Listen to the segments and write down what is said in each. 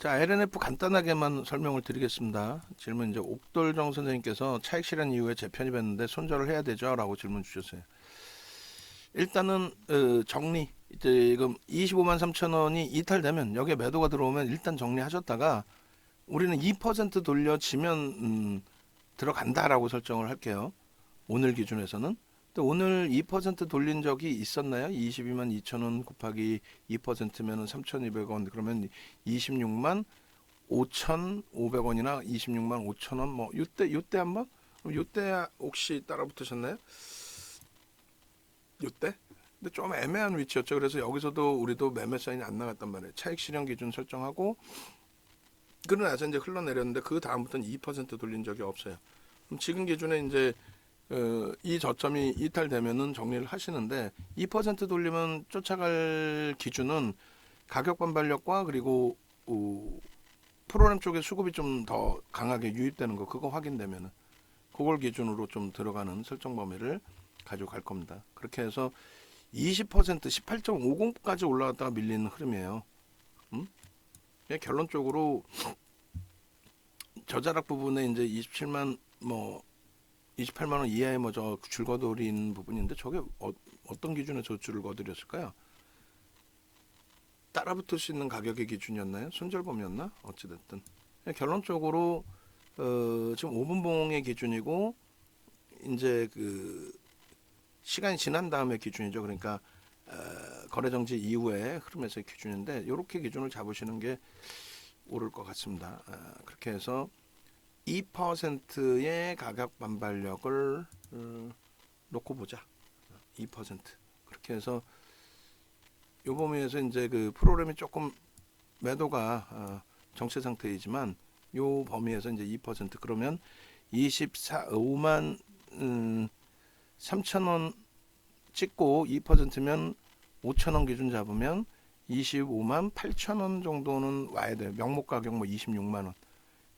자, LNF 간단하게만 설명을 드리겠습니다. 질문 이제 옥돌정 선생님께서 차익 실현 이후에 재편입했는데 손절을 해야 되죠? 라고 질문 주셨어요. 일단은 정리. 이제 지금 25만 3천 원이 이탈되면 여기에 매도가 들어오면 일단 정리하셨다가 우리는 2% 돌려지면 들어간다라고 설정을 할게요. 오늘 기준에서는. 또 오늘 2% 돌린 적이 있었나요? 22만 2천 원 곱하기 2%면은 3,200원. 그러면 26만 5,500원이나 26만 5천 원. 뭐 요때 한번. 그럼 요때 혹시 따라 붙으셨나요? 요때? 근데 좀 애매한 위치였죠. 그래서 여기서도 우리도 매매 사인이 안 나갔단 말이에요. 차익 실현 기준 설정하고 그러고 나서 이제 흘러내렸는데 그 다음부터는 2% 돌린 적이 없어요. 그럼 지금 기준에 이제 이 저점이 이탈되면은 정리를 하시는데 2% 돌리면 쫓아갈 기준은 가격 반발력과 그리고 프로그램 쪽에 수급이 좀 더 강하게 유입되는 거 그거 확인되면은 그걸 기준으로 좀 들어가는 설정 범위를 가지고 갈 겁니다. 그렇게 해서 20% 18.50까지 올라갔다가 밀리는 흐름이에요. 결론적으로 저자락 부분에 이제 27만 뭐 28만 원 이하의 뭐 저 줄거드린 부분인데 저게 어떤 기준에서 줄거드렸을까요? 따라붙을 수 있는 가격의 기준이었나요? 손절범이었나? 어찌됐든 결론적으로 지금 5분봉의 기준이고 이제 그 시간이 지난 다음에 기준이죠. 그러니까 거래 정지 이후에 흐름에서의 기준인데 이렇게 기준을 잡으시는 게 옳을 것 같습니다. 그렇게 해서 2%의 가격 반발력을 놓고 보자. 2% 그렇게 해서 요 범위에서 이제 그 프로그램이 조금 매도가 정체 상태이지만 요 범위에서 이제 2% 그러면 5만 3천 원 찍고 2%면 5천 원 기준 잡으면 25만 8천 원 정도는 와야 돼요. 명목 가격 뭐 26만 원.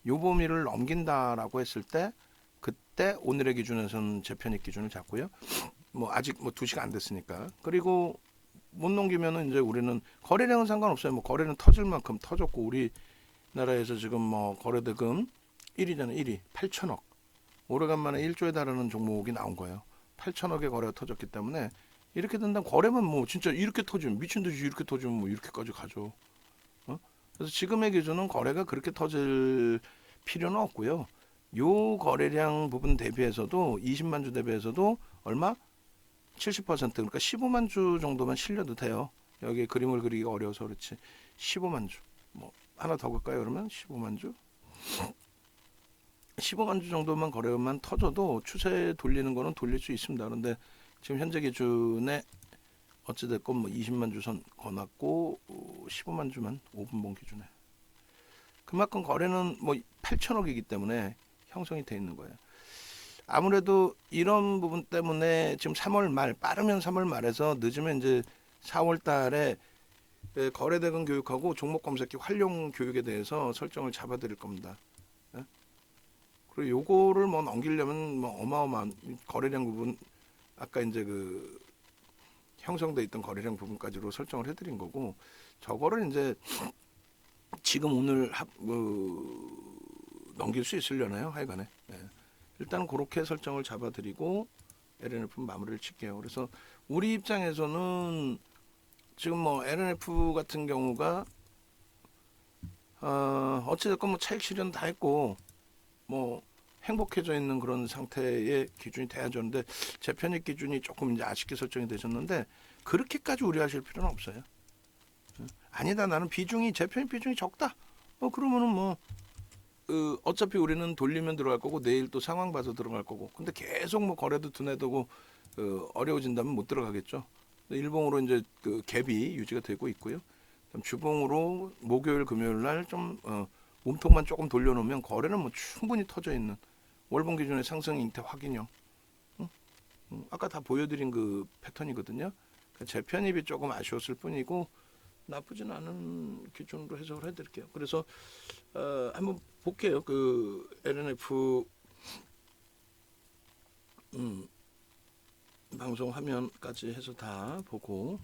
요 범위를 넘긴다라고 했을 때 그때 오늘의 기준에서는 재편입 기준을 잡고요. 뭐 아직 뭐 2시간 안 됐으니까. 그리고 못 넘기면은 이제 우리는 거래량은 상관없어요. 뭐 거래는 터질 만큼 터졌고 우리나라에서 지금 뭐 거래대금 1위잖아요. 1위 8천억. 오래간만에 1조에 달하는 종목이 나온 거예요. 8천억의 거래가 터졌기 때문에 이렇게 된다면 거래만 뭐 진짜 이렇게 터지면 미친 듯이 이렇게 터지면 뭐 이렇게까지 가죠. 그래서 지금의 기준은 거래가 그렇게 터질 필요는 없고요. 요 거래량 부분 대비해서도 20만 주 대비해서도 얼마? 70% 그러니까 15만 주 정도만 실려도 돼요. 여기 그림을 그리기가 어려워서 그렇지. 15만 주. 뭐 하나 더 볼까요? 그러면 15만 주. 15만 주 정도만 거래만 터져도 추세 돌리는 거는 돌릴 수 있습니다. 그런데 지금 현재 기준에 어찌됐건 뭐 20만 주 선 거놨고 15만 주만 5분봉 기준에 그만큼 거래는 뭐 8천억이기 때문에 형성이 돼 있는 거예요. 아무래도 이런 부분 때문에 지금 3월 말 빠르면 3월 말에서 늦으면 이제 4월 달에 거래대금 교육하고 종목 검색기 활용 교육에 대해서 설정을 잡아드릴 겁니다. 그리고 요거를 뭐 넘기려면 뭐 어마어마한 거래량 부분 아까 이제 그 형성돼 있던 거래량 부분까지로 설정을 해드린 거고 저거를 이제 지금 오늘 넘길 수 있으려나요? 하여간에 일단 그렇게 설정을 잡아드리고 LNF 마무리를 칠게요. 그래서 우리 입장에서는 지금 뭐 LNF 같은 경우가 어찌됐건 뭐 차익 실현 다 했고 뭐 행복해져 있는 그런 상태의 기준이 돼야죠. 근데 재편입 기준이 조금 이제 아쉽게 설정이 되셨는데 그렇게까지 우려하실 필요는 없어요. 아니다 나는 비중이 재편입 비중이 적다. 그러면은 뭐 어차피 우리는 돌리면 들어갈 거고 내일 또 상황 봐서 들어갈 거고. 근데 계속 뭐 거래도 두뇌두고 어려워진다면 못 들어가겠죠. 일봉으로 이제 그 갭이 유지가 되고 있고요. 주봉으로 목요일 금요일 날좀 몸통만 조금 돌려놓으면 거래는 뭐 충분히 터져 있는 월봉 기준의 상승 형태 확인형. 아까 다 보여드린 그 패턴이거든요. 그러니까 재편입이 조금 아쉬웠을 뿐이고 나쁘진 않은 기준으로 해석을 해드릴게요. 그래서 한번 볼게요. 그 LNF 방송 화면까지 해서 다 보고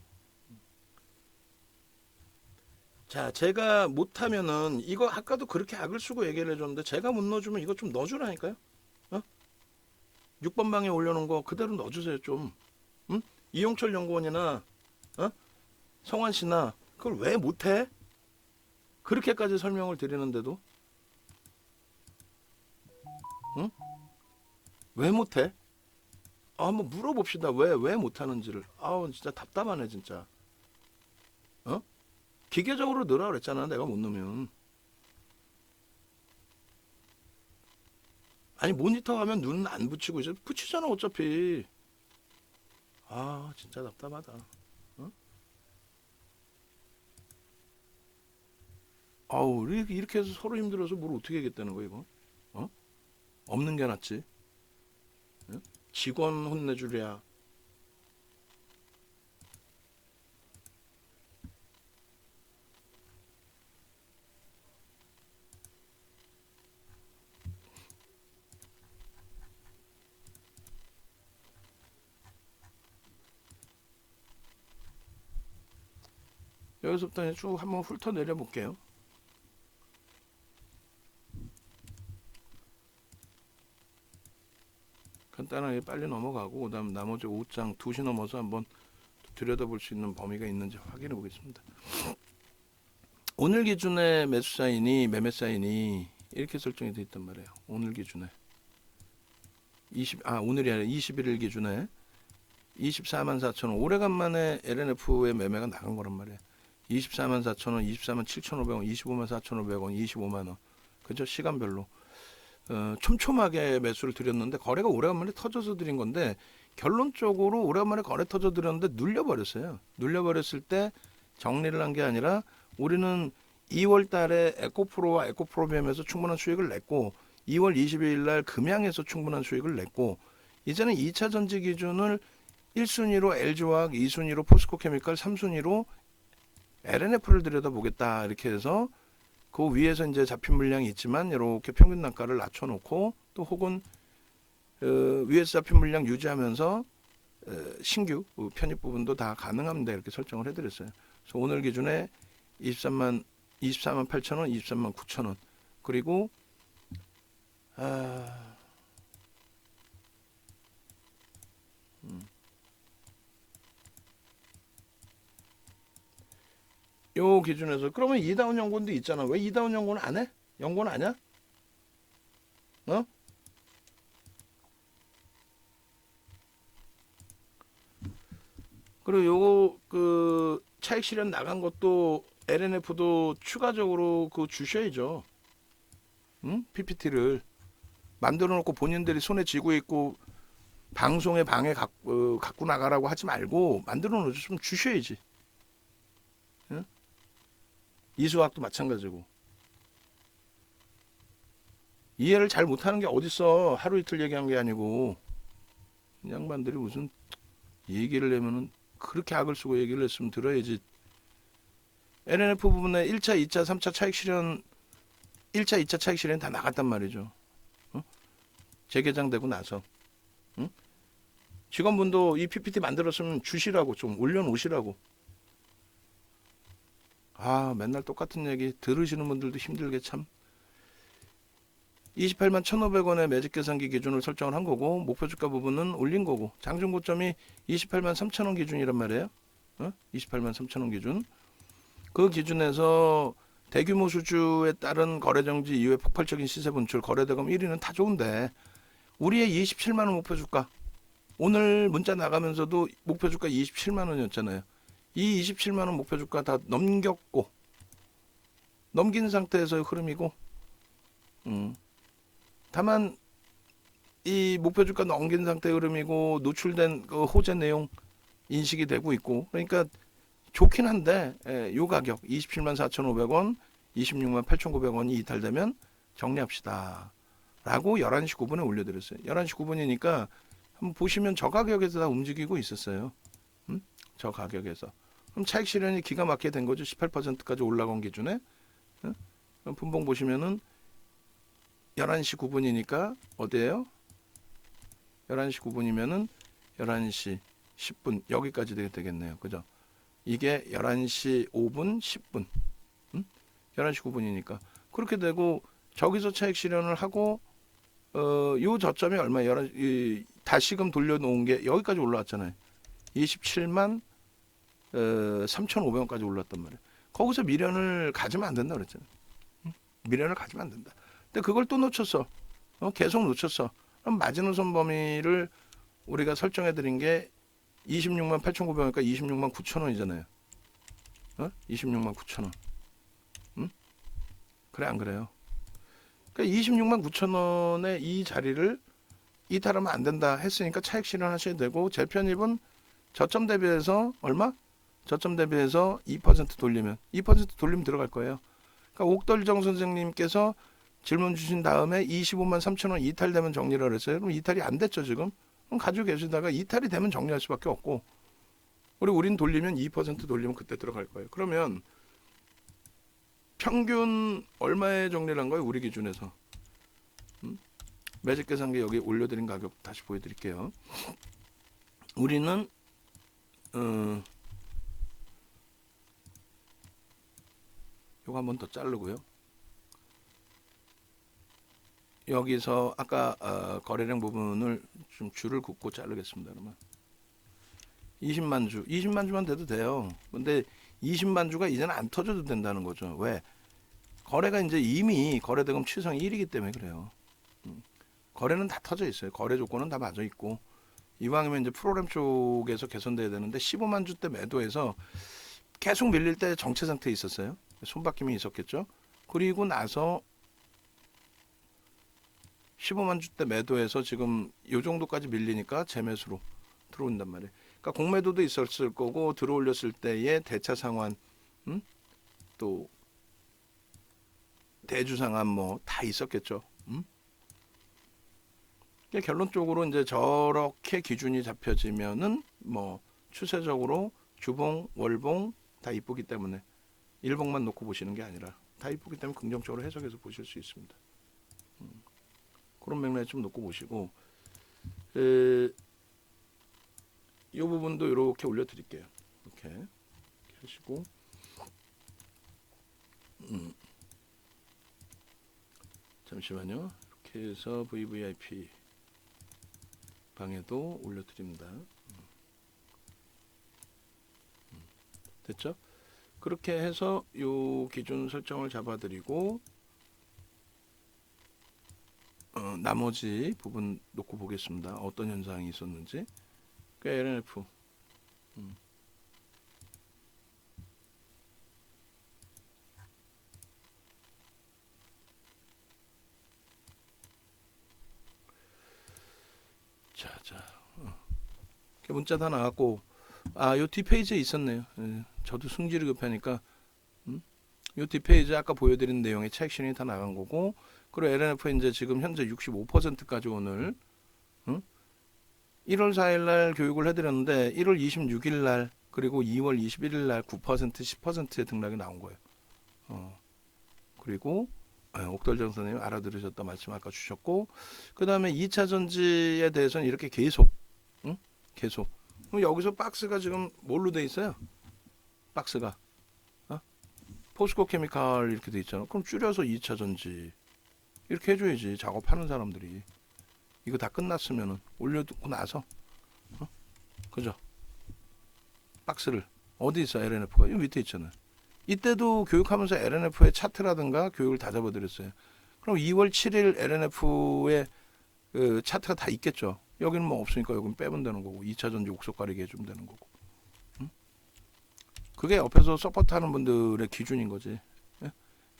자, 제가 못하면은 이거 아까도 그렇게 악을 쓰고 얘기를 해줬는데 제가 못 넣어주면 이거 좀 넣어주라니까요. 어? 6번 방에 올려놓은 거 그대로 넣어주세요 좀. 응? 이용철 연구원이나 어? 성환 씨나 그걸 왜 못해? 그렇게까지 설명을 드리는데도 응? 왜 못해? 한번 물어봅시다. 왜 못하는지를. 아우 진짜 답답하네 진짜. 어? 기계적으로 넣으라 그랬잖아. 내가 못 넣으면. 아니 모니터 하면 눈 안 붙이고 이제 붙이잖아 어차피. 진짜 답답하다. 어? 아우 이렇게 해서 서로 힘들어서 뭘 어떻게 하겠다는 거야 이거? 어? 없는 게 낫지. 어? 직원 혼내주랴. 여기서부터 쭉 한번 훑어 내려 볼게요. 간단하게 빨리 넘어가고 그다음 나머지 5장 2시 넘어서 한번 들여다볼 수 있는 범위가 있는지 확인해 보겠습니다. 오늘 기준의 매수 사인이 매매 사인이 이렇게 설정이 되어 있단 말이에요. 오늘 기준에 오늘이 아니라 21일 기준에 24만 4천 원. 오래간만에 LNF의 매매가 나간 거란 말이에요. 24만 4천 원, 24만 7,500원, 25만 4,500원, 25만 원. 그죠? 시간별로. 촘촘하게 매수를 드렸는데 거래가 오래간만에 터져서 드린 건데 결론적으로 오래간만에 거래 터져 드렸는데 눌려버렸어요. 눌려버렸을 때 정리를 한 게 아니라 우리는 2월 달에 에코프로와 에코프로비엠에서 충분한 수익을 냈고 2월 22일 날 금양에서 충분한 수익을 냈고 이제는 2차 전지 기준을 1순위로 LG화학, 2순위로 포스코케미칼, 3순위로 LNF를 들여다보겠다 이렇게 해서 그 위에서 이제 잡힌 물량이 있지만 이렇게 평균 단가를 낮춰놓고 또 혹은 위에서 잡힌 물량 유지하면서 신규 편입 부분도 다 가능합니다 이렇게 설정을 해드렸어요. 그래서 오늘 기준에 24만 8천 원, 23만 9천 원 그리고 요 기준에서 그러면 이다운 연구원도 있잖아. 왜 이다운 연구원 안 해? 연구원 아니야? 어? 그리고 요거 그 차익 실현 나간 것도 LNF도 추가적으로 그 주셔야죠. 응? PPT를 만들어 놓고 본인들이 손에 쥐고 있고 방송에 방에 갖고 나가라고 하지 말고 만들어 놓으면 주셔야지. 응? 이수학도 마찬가지고. 이해를 잘 못하는 게 어딨어. 하루 이틀 얘기한 게 아니고. 이 양반들이 무슨 얘기를 하면은 그렇게 악을 쓰고 얘기를 했으면 들어야지. LNF 부분에 1차, 2차, 3차 차익 실현 1차, 2차 차익 실현이 다 나갔단 말이죠. 어? 재개장되고 나서. 응? 직원분도 이 PPT 만들었으면 주시라고 좀 올려놓으시라고. 맨날 똑같은 얘기 들으시는 분들도 힘들게 참. 28만 1,500원의 매직 계산기 기준을 설정을 한 거고 목표 주가 부분은 올린 거고 장중 고점이 28만 3천원 기준이란 말이에요. 28만 3천원 기준. 그 기준에서 대규모 수주에 따른 거래 정지 이후에 폭발적인 시세 분출 거래대금 1위는 다 좋은데 우리의 27만 원 목표 주가 오늘 문자 나가면서도 목표 주가 27만 원이었잖아요. 이 27만 원 목표 주가 다 넘겼고 넘긴 상태에서의 흐름이고 다만 이 목표 주가 넘긴 상태의 흐름이고 노출된 그 호재 내용 인식이 되고 있고 그러니까 좋긴 한데 요 가격 27만 4,500원 26만 8,900원이 이탈되면 정리합시다 라고 11시 9분에 올려드렸어요. 11시 9분이니까 한번 보시면 저 가격에서 다 움직이고 있었어요. 저 가격에서 그럼 차익 실현이 기가 막히게 된 거죠. 18%까지 올라간 기준에 그럼 분봉 보시면은 11시 9분이니까 어디에요? 11시 9분이면은 11시 10분 여기까지 되겠네요. 그죠? 이게 11시 5분 10분 11시 9분이니까. 그렇게 되고 저기서 차익 실현을 하고 요 저점이 얼마예요? 다시금 돌려놓은 게 여기까지 올라왔잖아요. 27만 3,500원까지 올랐단 말이에요. 거기서 미련을 가지면 안 된다 그랬잖아요. 미련을 가지면 안 된다. 근데 그걸 또 놓쳤어. 계속 놓쳤어. 그럼 마지노선 범위를 우리가 설정해 드린 게 26만 8,900원이니까 26만 9천원이잖아요. 26만 9천원. 그래 안 그래요? 그러니까 26만 9천원의 이 자리를 이탈하면 안 된다 했으니까 차익 실현하셔야 되고, 제 편입은 저점 대비해서 얼마? 저점 대비해서 2% 돌리면 2% 돌리면 들어갈 거예요. 그러니까 옥돌정 선생님께서 질문 주신 다음에 25만 3천원 이탈되면 정리를 했어요. 그럼 이탈이 안 됐죠 지금? 그럼 가지고 계시다가 이탈이 되면 정리할 수밖에 없고, 우린 돌리면 2% 돌리면 그때 들어갈 거예요. 그러면 평균 얼마에 정리를 한 거예요? 우리 기준에서. 매직 계산기 여기 올려드린 가격 다시 보여드릴게요. 우리는 요거 한 번 더 자르고요. 여기서 아까 거래량 부분을 좀 줄을 긋고 자르겠습니다. 그러면 20만 주, 20만 주만 돼도 돼요. 근데 20만 주가 이제는 안 터져도 된다는 거죠. 왜? 거래가 이제 이미 거래대금 취성 1이기 때문에 그래요. 거래는 다 터져 있어요. 거래 조건은 다 맞아 있고, 이왕이면 이제 프로그램 쪽에서 개선돼야 되는데 15만 주 때 매도해서 계속 밀릴 때 정체 상태에 있었어요. 손바뀜이 있었겠죠. 그리고 나서 15만 주 때 매도해서 지금 이 정도까지 밀리니까 재매수로 들어온단 말이에요. 그러니까 공매도도 있었을 거고, 들어올렸을 때의 대차 상환, 또 대주 상환 뭐 다 있었겠죠. 그러니까 결론적으로 이제 저렇게 기준이 잡혀지면은 뭐 추세적으로 주봉, 월봉 다 이쁘기 때문에 일봉만 놓고 보시는 게 아니라 다 이쁘기 때문에 긍정적으로 해석해서 보실 수 있습니다. 그런 맥락에 좀 놓고 보시고, 이 부분도 이렇게 올려드릴게요. 이렇게 하시고, 잠시만요. 이렇게 해서 VVIP 방에도 올려드립니다. 됐죠? 그렇게 해서 요 기준 설정을 잡아드리고, 나머지 부분 놓고 보겠습니다. 어떤 현상이 있었는지. 그 LNF 자, 문자 다 나왔고, 요 뒷페이지에 있었네요. 저도 승질이 급하니까, 요 뒷페이지 아까 보여드린 내용의 차익 실현이 다 나간 거고, 그리고 LNF 이제 지금 현재 65%까지 오늘 1월 4일 날 교육을 해드렸는데 1월 26일 날 그리고 2월 21일 날 9%, 10%의 등락이 나온 거예요. 그리고 옥돌정 선생님 알아들으셨다 말씀 아까 주셨고, 그 다음에 2차 전지에 대해서는 이렇게 계속 계속. 그럼 여기서 박스가 지금 뭘로 돼 있어요? 박스가 포스코 케미칼 이렇게 돼 있잖아. 그럼 줄여서 2차 전지 이렇게 해줘야지. 작업하는 사람들이 이거 다 끝났으면은 올려두고 나서 그죠? 박스를 어디 있어? LNF가 이 밑에 있잖아요. 이때도 교육하면서 LNF의 차트라든가 교육을 다 잡아드렸어요. 그럼 2월 7일 LNF의 그 차트가 다 있겠죠. 여기는 뭐 없으니까 여기는 빼면 되는 거고, 2차 전지 옥석 가리게 해주면 되는 거고. 그게 옆에서 서포트하는 분들의 기준인 거지. 예?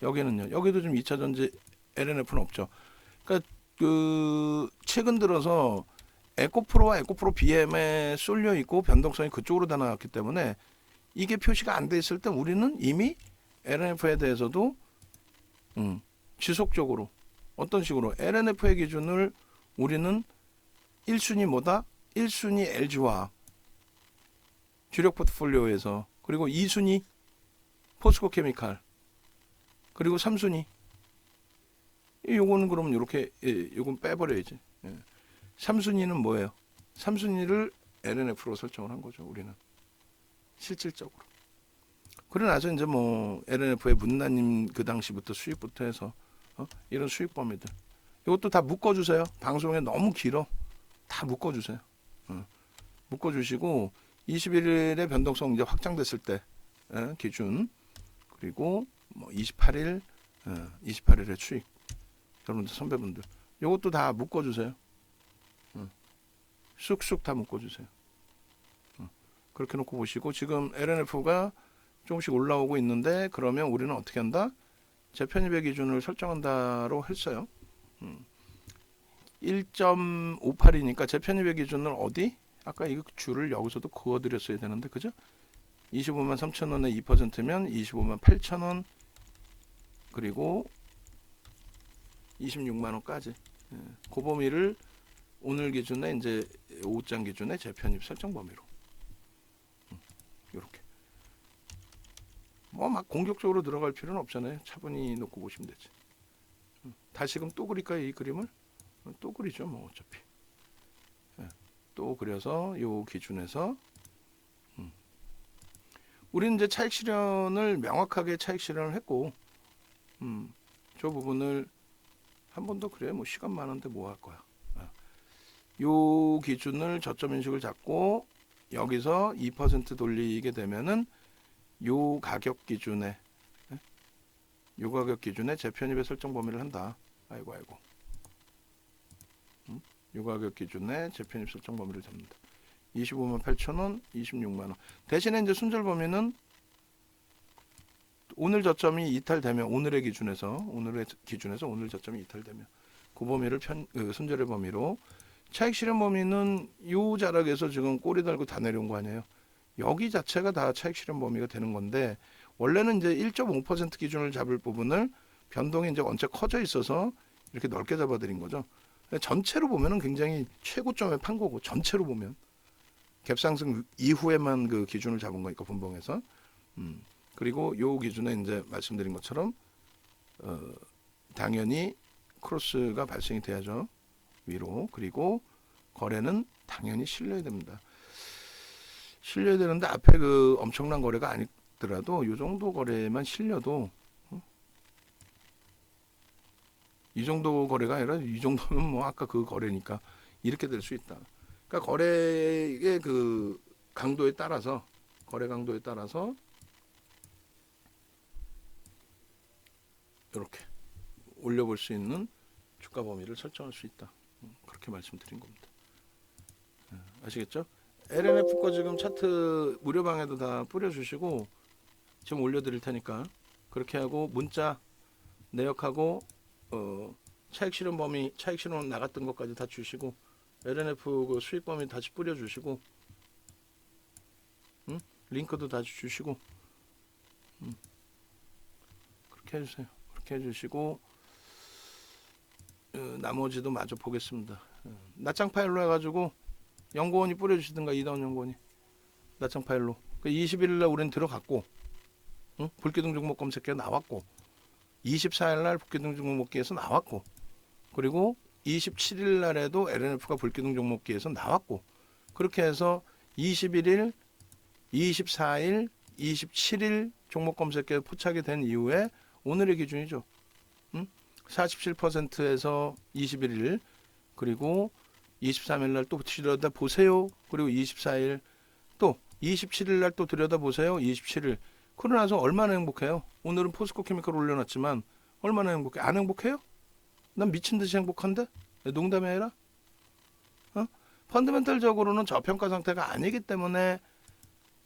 여기는요. 여기도 좀 2차 전지 LNF는 없죠. 그러니까 그 최근 들어서 에코프로와 에코프로 BM에 쏠려 있고 변동성이 그쪽으로 다 나왔기 때문에 이게 표시가 안 돼 있을 때 우리는 이미 LNF에 대해서도 지속적으로 어떤 식으로 LNF의 기준을 우리는 1순위 뭐다? 1순위 LG화학 주력 포트폴리오에서, 그리고 2순위 포스코 케미칼, 그리고 3순위 요거는 그러면 이렇게 요건 빼버려야지. 3순위는 뭐예요? 3순위를 LNF로 설정을 한 거죠. 우리는 실질적으로. 그러고 나서 이제 뭐 LNF의 문나님 그 당시부터 수익부터 해서 이런 수익 범위들 이것도 다 묶어주세요. 방송에 너무 길어. 다 묶어주세요. 묶어주시고 21일의 변동성 이제 확장됐을 때 기준 그리고 뭐 28일의 수익 여러분들 선배분들 이것도 다 묶어주세요. 쑥쑥 다 묶어주세요. 그렇게 놓고 보시고 지금 LNF가 조금씩 올라오고 있는데 그러면 우리는 어떻게 한다? 재편입의 기준을 설정한다로 했어요. 1.58이니까 재편입의 기준을 어디? 아까 이 줄을 여기서도 그어드렸어야 되는데 그죠? 25만 3천 원에 2%면 25만 8천 원 그리고 26만 원까지 그 범위를 오늘 기준에 이제 오후장 기준에 재편입 설정 범위로 이렇게 뭐 막 공격적으로 들어갈 필요는 없잖아요. 차분히 놓고 보시면 되지. 다시금 또 그릴까요? 이 그림을? 또 그리죠. 뭐 어차피. 또 그려서 요 기준에서 우리는 이제 차익 실현을 명확하게 차익 실현을 했고 저 부분을 한 번 더 그래. 뭐 시간 많은데 뭐 할 거야. 요 기준을 저점 인식을 잡고 여기서 2% 돌리게 되면은 요 가격 기준에 재편입의 설정 범위를 한다. 아이고 요 가격 기준에 재편입 설정 범위를 잡는다. 25만 8천 원, 26만 원. 대신에 이제 순절 범위는 오늘 저점이 이탈되면 오늘 저점이 이탈되면 그 범위를 순절의 범위로 차익 실현 범위는 요 자락에서 지금 꼬리 달고 다 내려온 거 아니에요. 여기 자체가 다 차익 실현 범위가 되는 건데 원래는 이제 1.5% 기준을 잡을 부분을 변동이 이제 원체 커져 있어서 이렇게 넓게 잡아드린 거죠. 전체로 보면은 굉장히 최고점에 판 거고 전체로 보면 갭상승 이후에만 그 기준을 잡은 거니까 분봉에서 그리고 요 기준에 이제 말씀드린 것처럼 당연히 크로스가 발생이 돼야죠. 위로. 그리고 거래는 당연히 실려야 됩니다. 실려야 되는데 앞에 그 엄청난 거래가 아니더라도 이 정도 거래만 실려도 이 정도 거래가 아니라 이 정도면 뭐 아까 그 거래니까 이렇게 될 수 있다. 그러니까 거래의 그 강도에 따라서 거래 강도에 따라서 이렇게 올려볼 수 있는 주가 범위를 설정할 수 있다. 그렇게 말씀드린 겁니다. 아시겠죠? LNF 거 지금 차트 무료방에도 다 뿌려주시고 지금 올려드릴 테니까 그렇게 하고 문자 내역하고 차익 실현 범위, 차익 실현 나갔던 것까지 다 주시고 LNF 그 수익 범위 다시 뿌려주시고 링크도 다시 주시고 그렇게 해주세요. 그렇게 해주시고 나머지도 마저 보겠습니다. 낱장 파일로 해가지고 연구원이 뿌려주시든가 이다운 연구원이 낱장 파일로 21일날 우리는 들어갔고 불기둥 종목 검색기가 나왔고 24일날 불기둥 종목기에서 나왔고 그리고 27일날에도 LNF가 불기둥 종목기에서 나왔고 그렇게 해서 21일, 24일, 27일 종목 검색기에 포착이 된 이후에 오늘의 기준이죠. 47%에서 21일 그리고 23일날 또 들여다보세요. 그리고 24일 또 27일날 또 들여다보세요. 27일 그러고 나서 얼마나 행복해요. 오늘은 포스코 케미컬 올려놨지만 얼마나 행복해. 안 행복해요? 난 미친듯이 행복한데? 농담이 아니라 펀더멘탈적으로는 저평가 상태가 아니기 때문에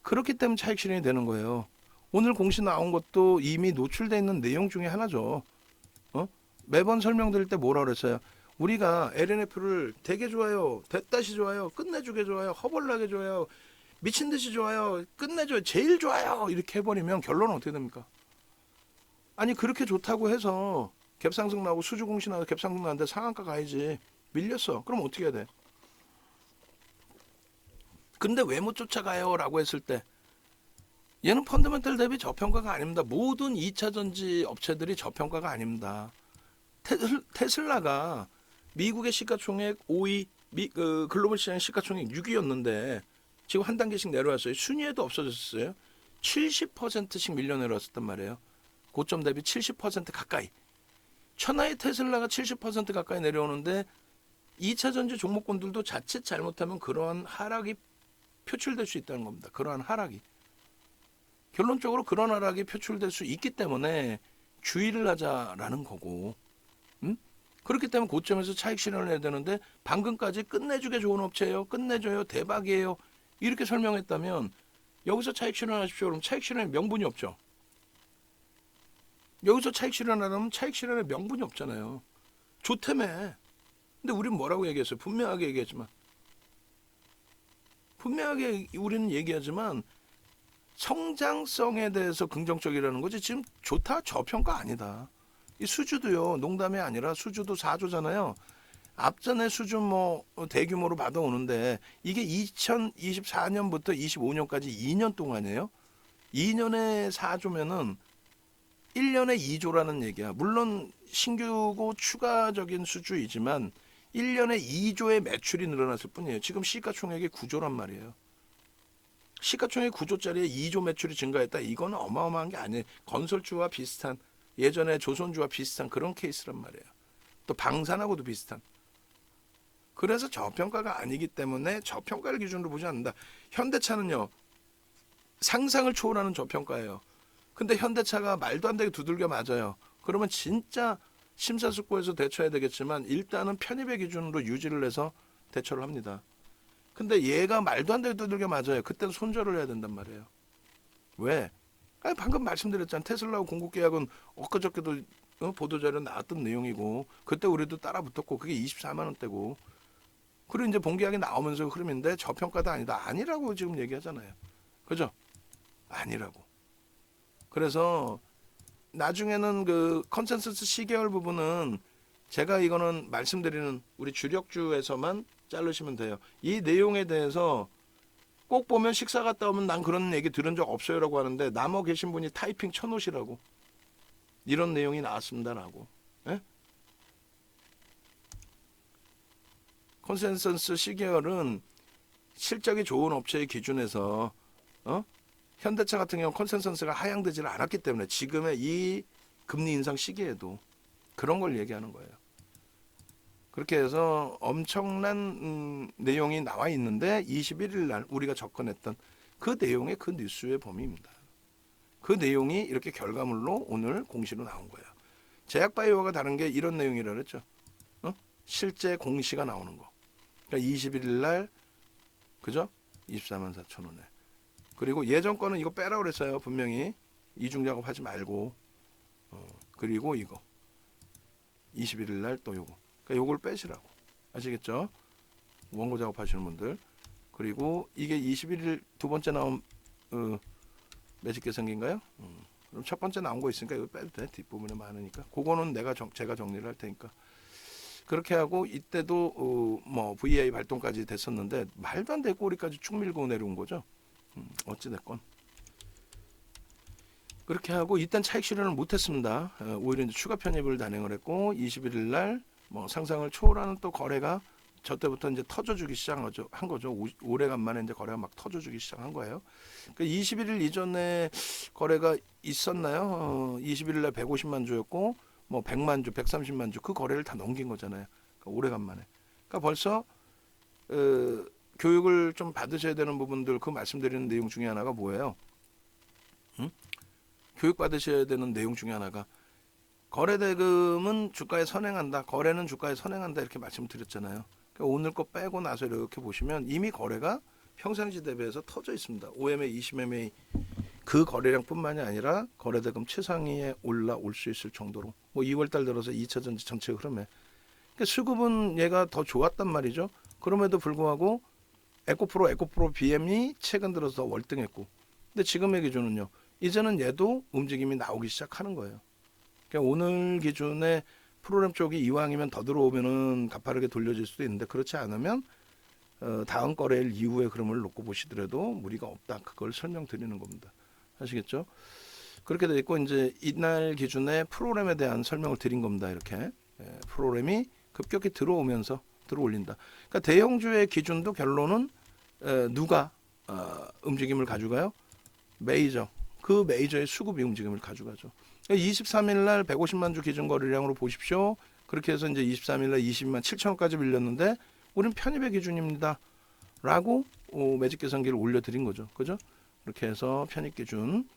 그렇기 때문에 차익 실현이 되는 거예요. 오늘 공시 나온 것도 이미 노출되어 있는 내용 중에 하나죠. 매번 설명드릴 때 뭐라 그랬어요? 우리가 LNF를 되게 좋아요, 대따시 좋아요, 끝내주게 좋아요, 허벌나게 좋아요, 미친듯이 좋아요, 끝내줘요, 제일 좋아요 이렇게 해버리면 결론은 어떻게 됩니까? 아니 그렇게 좋다고 해서 갭상승 나오고 수주공시 나오고 갭상승 나는데 상한가 가야지. 밀렸어. 그럼 어떻게 해야 돼? 근데 왜 못 쫓아가요? 라고 했을 때 얘는 펀더멘털 대비 저평가가 아닙니다. 모든 2차전지 업체들이 저평가가 아닙니다. 테슬라가 미국의 시가총액 5위, 글로벌 시장 시가총액 6위였는데 지금 한 단계씩 내려왔어요. 순위에도 없어졌어요. 70%씩 밀려 내려왔었단 말이에요. 고점 대비 70% 가까이. 천하의 테슬라가 70% 가까이 내려오는데 2차 전지 종목군들도 자칫 잘못하면 그러한 하락이 표출될 수 있다는 겁니다. 그러한 하락이. 결론적으로 그런 하락이 표출될 수 있기 때문에 주의를 하자라는 거고. 그렇기 때문에 고점에서 차익 실현을 해야 되는데 방금까지 끝내주게 좋은 업체예요. 끝내줘요. 대박이에요. 이렇게 설명했다면 여기서 차익 실현하십시오. 그럼 차익 실현의 명분이 없죠. 여기서 차익 실현하려면 차익 실현의 명분이 없잖아요. 좋다며. 근데 우린 뭐라고 얘기했어요? 분명하게 얘기하지만. 분명하게 우리는 얘기하지만 성장성에 대해서 긍정적이라는 거지. 지금 좋다 저평가 아니다. 이 수주도요. 농담이 아니라 수주도 4조잖아요. 앞전에 수주 뭐 대규모로 받아오는데 이게 2024년부터 25년까지 2년 동안이에요. 2년에 4조면은 1년에 2조라는 얘기야. 물론 신규고 추가적인 수주이지만 1년에 2조의 매출이 늘어났을 뿐이에요. 지금 시가총액이 9조란 말이에요. 시가총액 9조짜리에 2조 매출이 증가했다. 이건 어마어마한 게 아니에요. 건설주와 비슷한 예전에 조선주와 비슷한 그런 케이스란 말이에요. 또 방산하고도 비슷한. 그래서 저평가가 아니기 때문에 저평가를 기준으로 보지 않는다. 현대차는요. 상상을 초월하는 저평가예요. 근데 현대차가 말도 안 되게 두들겨 맞아요. 그러면 진짜 심사숙고해서 대처해야 되겠지만 일단은 편입의 기준으로 유지를 해서 대처를 합니다. 근데 얘가 말도 안 되게 두들겨 맞아요. 그때는 손절을 해야 된단 말이에요. 왜? 아니 방금 말씀드렸잖아요. 테슬라하고 공급 계약은 엊그저께도 보도자료 나왔던 내용이고 그때 우리도 따라 붙었고 그게 24만 원대고 그리고 이제 본계약이 나오면서 흐름인데 저평가도 아니다. 아니라고 지금 얘기하잖아요. 그죠? 아니라고. 그래서 나중에는 그 컨센서스 시계열 부분은 제가 이거는 말씀드리는 우리 주력주에서만 자르시면 돼요. 이 내용에 대해서 꼭 보면 식사 갔다 오면 난 그런 얘기 들은 적 없어요라고 하는데 남아 계신 분이 타이핑 쳐놓으시라고. 이런 내용이 나왔습니다라고. 예? 컨센서스 시계열은 실적이 좋은 업체의 기준에서 현대차 같은 경우 컨센서스가 하향되지를 않았기 때문에 지금의 이 금리 인상 시기에도 그런 걸 얘기하는 거예요. 그렇게 해서 엄청난 내용이 나와 있는데 21일 날 우리가 접근했던 그 내용의 그 뉴스의 범위입니다. 그 내용이 이렇게 결과물로 오늘 공시로 나온 거예요. 제약바이오가 다른 게 이런 내용이라 그랬죠. 실제 공시가 나오는 거. 그러니까 21일 날 그죠? 24만 4천 원에. 그리고 예전 거는 이거 빼라 그랬어요. 분명히 이중 작업하지 말고. 그리고 이거 21일 날 또 요거. 그러니까 요걸 빼시라고. 아시겠죠? 원고 작업하시는 분들. 그리고 이게 21일 두 번째 나온 매직 계산기인가요? 그럼 첫 번째 나온 거 있으니까 이거 빼도 돼. 뒷부분에 많으니까. 그거는 제가 정리를 할 테니까. 그렇게 하고 이때도 뭐 VI 발동까지 됐었는데 말도 안 되고 꼬리까지 쭉 밀고 내려온 거죠. 어찌 됐건. 그렇게 하고 일단 차익 실현을 못했습니다. 오히려 이제 추가 편입을 단행을 했고 21일 날 뭐 상상을 초월하는 또 거래가 저 때부터 이제 터져주기 시작한 거죠. 오래간만에 이제 거래가 막 터져주기 시작한 거예요. 그러니까 21일 이전에 거래가 있었나요? 21일 날 150만 주였고 뭐 100만 주, 130만 주 그 거래를 다 넘긴 거잖아요. 그러니까 오래간만에. 그러니까 벌써 교육을 좀 받으셔야 되는 부분들 그 말씀드리는 내용 중에 하나가 뭐예요? 교육 받으셔야 되는 내용 중에 하나가 거래대금은 주가에 선행한다. 거래는 주가에 선행한다. 이렇게 말씀드렸잖아요. 그러니까 오늘 거 빼고 나서 이렇게 보시면 이미 거래가 평상시 대비해서 터져 있습니다. 5MA, 20MA 그 거래량뿐만이 아니라 거래대금 최상위에 올라올 수 있을 정도로 뭐 2월달 들어서 2차 전지 전체 흐름에 그러니까 수급은 얘가 더 좋았단 말이죠. 그럼에도 불구하고 에코프로 BM이 최근 들어서 더 월등했고 근데 지금의 기준은요. 이제는 얘도 움직임이 나오기 시작하는 거예요. 그러니까 오늘 기준에 프로그램 쪽이 이왕이면 더 들어오면은 가파르게 돌려질 수도 있는데 그렇지 않으면 다음 거래일 이후의 흐름을 놓고 보시더라도 무리가 없다. 그걸 설명드리는 겁니다. 아시겠죠? 그렇게 돼 있고 이제 이날 기준에 프로그램에 대한 설명을 드린 겁니다. 이렇게 프로그램이 급격히 들어오면서 들어올린다. 그러니까 대형주의 기준도 결론은 누가 움직임을 가져가요? 메이저, 그 메이저의 수급이 움직임을 가져가죠. 23일 날 150만 주 기준 거래량으로 보십시오. 그렇게 해서 이제 23일 날 20만 7천원까지 밀렸는데 우린 편입의 기준입니다. 라고 매직 계산기를 올려드린 거죠. 그죠? 그렇게 해서 편입 기준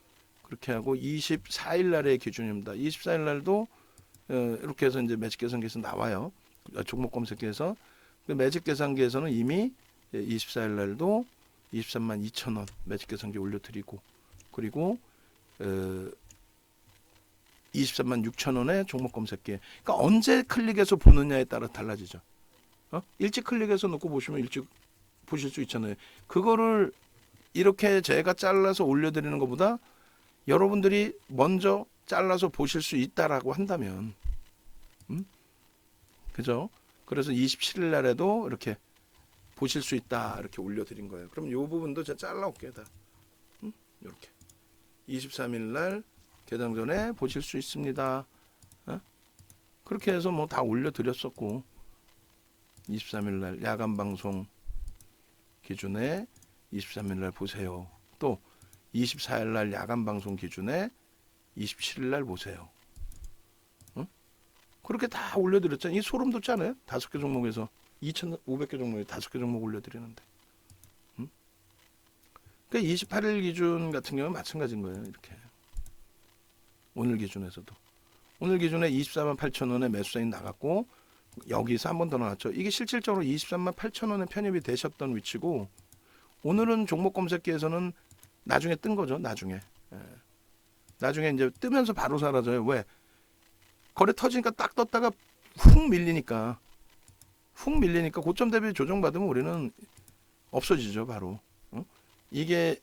그렇게 하고 24일 날의 기준입니다. 24일 날도 이렇게 해서 이제 매직 계산기에서 나와요. 종목 검색기에서 매직 계산기에서는 이미 24일 날도 23만 2천원 매직 계산기 올려드리고 그리고 23만 6천원의 종목 검색기에 그러니까 언제 클릭해서 보느냐에 따라 달라지죠. 일찍 클릭해서 놓고 보시면 일찍 보실 수 있잖아요. 그거를 이렇게 제가 잘라서 올려드리는 것보다 여러분들이 먼저 잘라서 보실 수 있다라고 한다면 그죠? 그래서 27일 날에도 이렇게 보실 수 있다 이렇게 올려드린 거예요. 그럼 이 부분도 제가 잘라올게요. 다 이렇게 23일 날 개장 전에 보실 수 있습니다. 그렇게 해서 뭐 다 올려드렸었고 23일 날 야간 방송 기준에 23일 날 보세요. 또 24일 날 야간 방송 기준에 27일 날 보세요. 그렇게 다 올려드렸잖아요. 이 소름 돋잖아요. 5개 종목에서 2,500개 종목에 5개 종목 올려드리는데. 그러니까 28일 기준 같은 경우는 마찬가지인 거예요. 이렇게 오늘 기준에서도 오늘 기준에 24만 8천 원에 매수 사인 나갔고 여기서 한 번 더 나왔죠. 이게 실질적으로 23만 8천 원에 편입이 되셨던 위치고 오늘은 종목 검색기에서는 나중에 뜬 거죠. 나중에 이제 뜨면서 바로 사라져요. 왜? 거래 터지니까 딱 떴다가 훅 밀리니까 고점 대비 조정받으면 우리는 없어지죠. 바로. 이게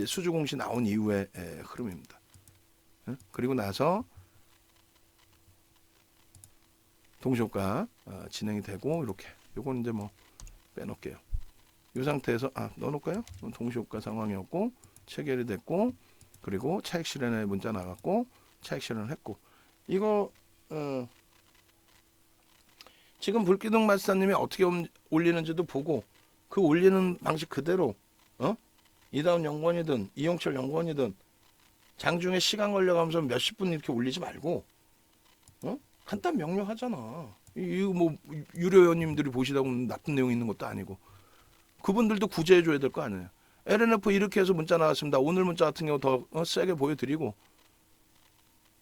수주 공시 나온 이후의 흐름입니다. 그리고 나서 동시효과 진행이 되고 이렇게 요건 이제 뭐 빼놓을게요. 이 상태에서 넣어놓을까요? 동시효과 상황이었고 체결이 됐고 그리고 차익 실현의 문자 나갔고 차익 실현을 했고 이거 지금 불기둥 마스터님이 어떻게 올리는지도 보고 그 올리는 방식 그대로 이다운 연구원이든 이용철 연구원이든 장중에 시간 걸려가면서 몇십 분 이렇게 올리지 말고 간단 명료하잖아. 이거 뭐 유료원님들이 보시다고 나쁜 내용 있는 것도 아니고 그분들도 구제해줘야 될 거 아니에요. LNF 이렇게 해서 문자 나왔습니다. 오늘 문자 같은 경우 더 세게 보여드리고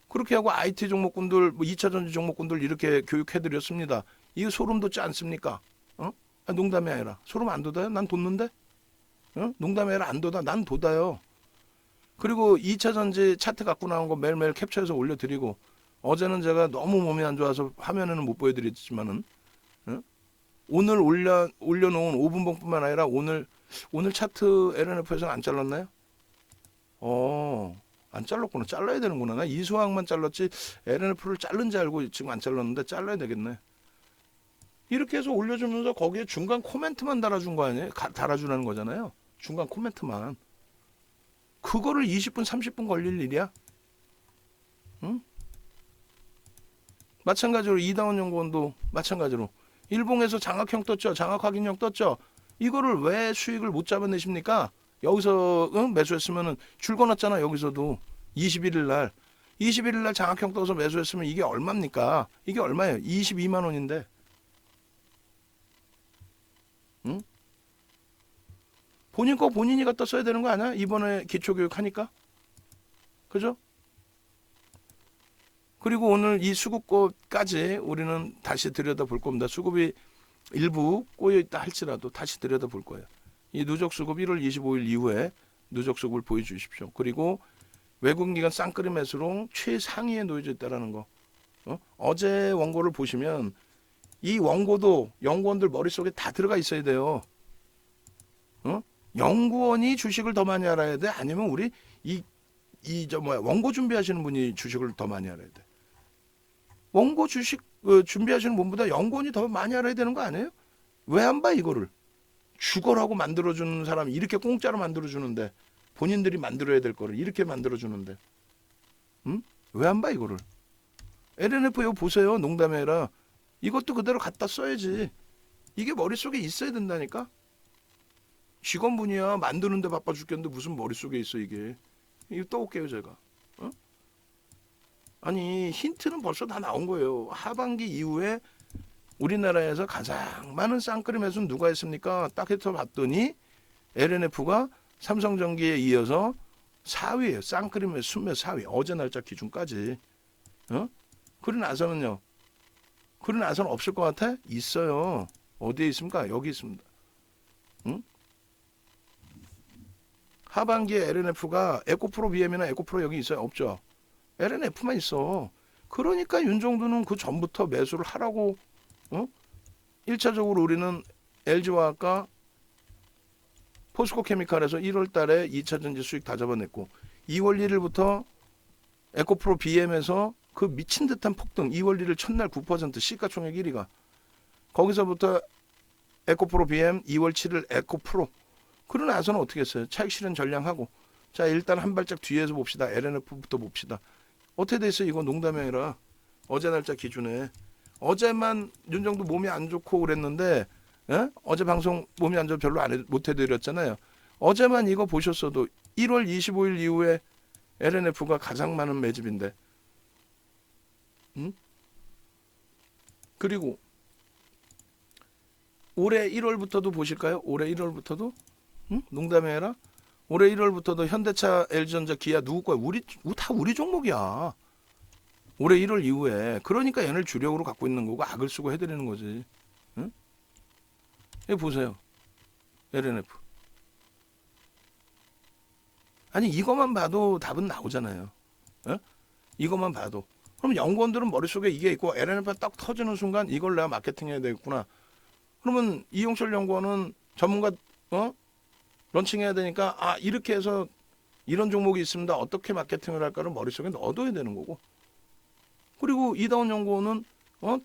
그렇게 하고 IT 종목군들, 뭐 2차전지 종목군들 이렇게 교육해드렸습니다. 이거 소름 돋지 않습니까? 농담이 아니라 소름 안 돋아요? 난 돋는데? 농담이 아니라 안 돋아? 난 돋아요. 그리고 2차전지 차트 갖고 나온 거 매일매일 캡처해서 올려드리고 어제는 제가 너무 몸이 안 좋아서 화면에는 못 보여드렸지만은 오늘 올려놓은 5분봉뿐만 아니라 오늘 차트 LNF에서는 안 잘랐나요? 안 잘랐구나. 잘라야 되는구나. 나 이수학만 잘랐지 LNF를 자른지 알고 지금 안 잘랐는데 잘라야 되겠네. 이렇게 해서 올려주면서 거기에 중간 코멘트만 달아준 거 아니에요? 달아주라는 거잖아요. 중간 코멘트만. 그거를 20분 30분 걸릴 일이야? 마찬가지로 이다운 연구원도 마찬가지로 일봉에서 장악형 떴죠. 장악 확인형 떴죠. 이거를 왜 수익을 못 잡아내십니까? 여기서 매수했으면은 줄 거놨잖아. 여기서도 21일 날 장악형 떠서 매수했으면 이게 얼마입니까? 이게 얼마예요? 22만 원인데. 본인 거 본인이 갖다 써야 되는 거 아니야? 이번에 기초교육 하니까. 그죠? 그리고 오늘 이 수급 거까지 우리는 다시 들여다볼 겁니다. 수급이 일부 꼬여있다 할지라도 다시 들여다볼 거예요. 이 누적 수급 1월 25일 이후에 누적 수급을 보여주십시오. 그리고 외국인기관 쌍끌이 매수로 최상위에 놓여져 있다는 거. 어제 원고를 보시면 이 원고도 연구원들 머릿속에 다 들어가 있어야 돼요. 연구원이 주식을 더 많이 알아야 돼? 아니면 우리 원고 준비하시는 분이 주식을 더 많이 알아야 돼? 원고 주식 준비하시는 분보다 연구원이 더 많이 알아야 되는 거 아니에요? 왜 안 봐 이거를? 죽어라고 만들어주는 사람이 이렇게 공짜로 만들어주는데 본인들이 만들어야 될 거를 이렇게 만들어주는데 왜 안 봐 이거를? LNF 이거 보세요. 농담이 아니라 이것도 그대로 갖다 써야지. 이게 머릿속에 있어야 된다니까? 직원분이야 만드는데 바빠 죽겠는데 무슨 머릿속에 있어 이게. 이거 또 올게요 제가. 어? 아니 힌트는 벌써 다 나온 거예요. 하반기 이후에 우리나라에서 가장 많은 쌍끌이 매수는 누가 했습니까? 딱 해서 봤더니 LNF가 삼성전기에 이어서 4위예요. 쌍끌이 매수 순매수 4위. 어제 날짜 기준까지. 어? 그러고 나서는요. 그러고 나서는 없을 것 같아? 있어요. 어디에 있습니까? 여기 있습니다. 응? 하반기에 LNF가 에코프로 BM이나 에코프로 여기 있어요? 없죠? LNF만 있어. 그러니까 윤정두는 그 전부터 매수를 하라고 1차적으로 우리는 LG화학과 포스코케미칼에서 1월 달에 2차 전지 수익 다 잡아냈고 2월 1일부터 에코프로 BM에서 그 미친 듯한 폭등 2월 1일 첫날 9% 시가총액 1위가 거기서부터 에코프로 BM 2월 7일 에코프로 그러고 나서는 어떻게 했어요? 차익 실현 전량하고 자 일단 한 발짝 뒤에서 봅시다. LNF부터 봅시다. 어떻게 됐어요? 이거 농담이 아니라 어제 날짜 기준에 어제만 윤정도 몸이 안 좋고 그랬는데 어제 방송 몸이 안 좋아 별로 못 해드렸잖아요. 어제만 이거 보셨어도 1월 25일 이후에 LNF가 가장 많은 매집인데 그리고 올해 1월부터도 보실까요? 올해 1월부터도 농담이 아니라 올해 1월부터도 현대차, LG전자, 기아 누구 거야? 다 우리 종목이야. 올해 1월 이후에 그러니까 얘를 주력으로 갖고 있는 거고 악을 쓰고 해드리는 거지. 응? 여기 보세요. LNF. 아니 이것만 봐도 답은 나오잖아요. 어? 이것만 봐도. 그럼 연구원들은 머릿속에 이게 있고 LNF가 딱 터지는 순간 이걸 내가 마케팅해야 되겠구나. 그러면 이용철 연구원은 전문가 런칭해야 되니까 이렇게 해서 이런 종목이 있습니다. 어떻게 마케팅을 할까를 머릿속에 넣어둬야 되는 거고. 그리고 이다운 연구원은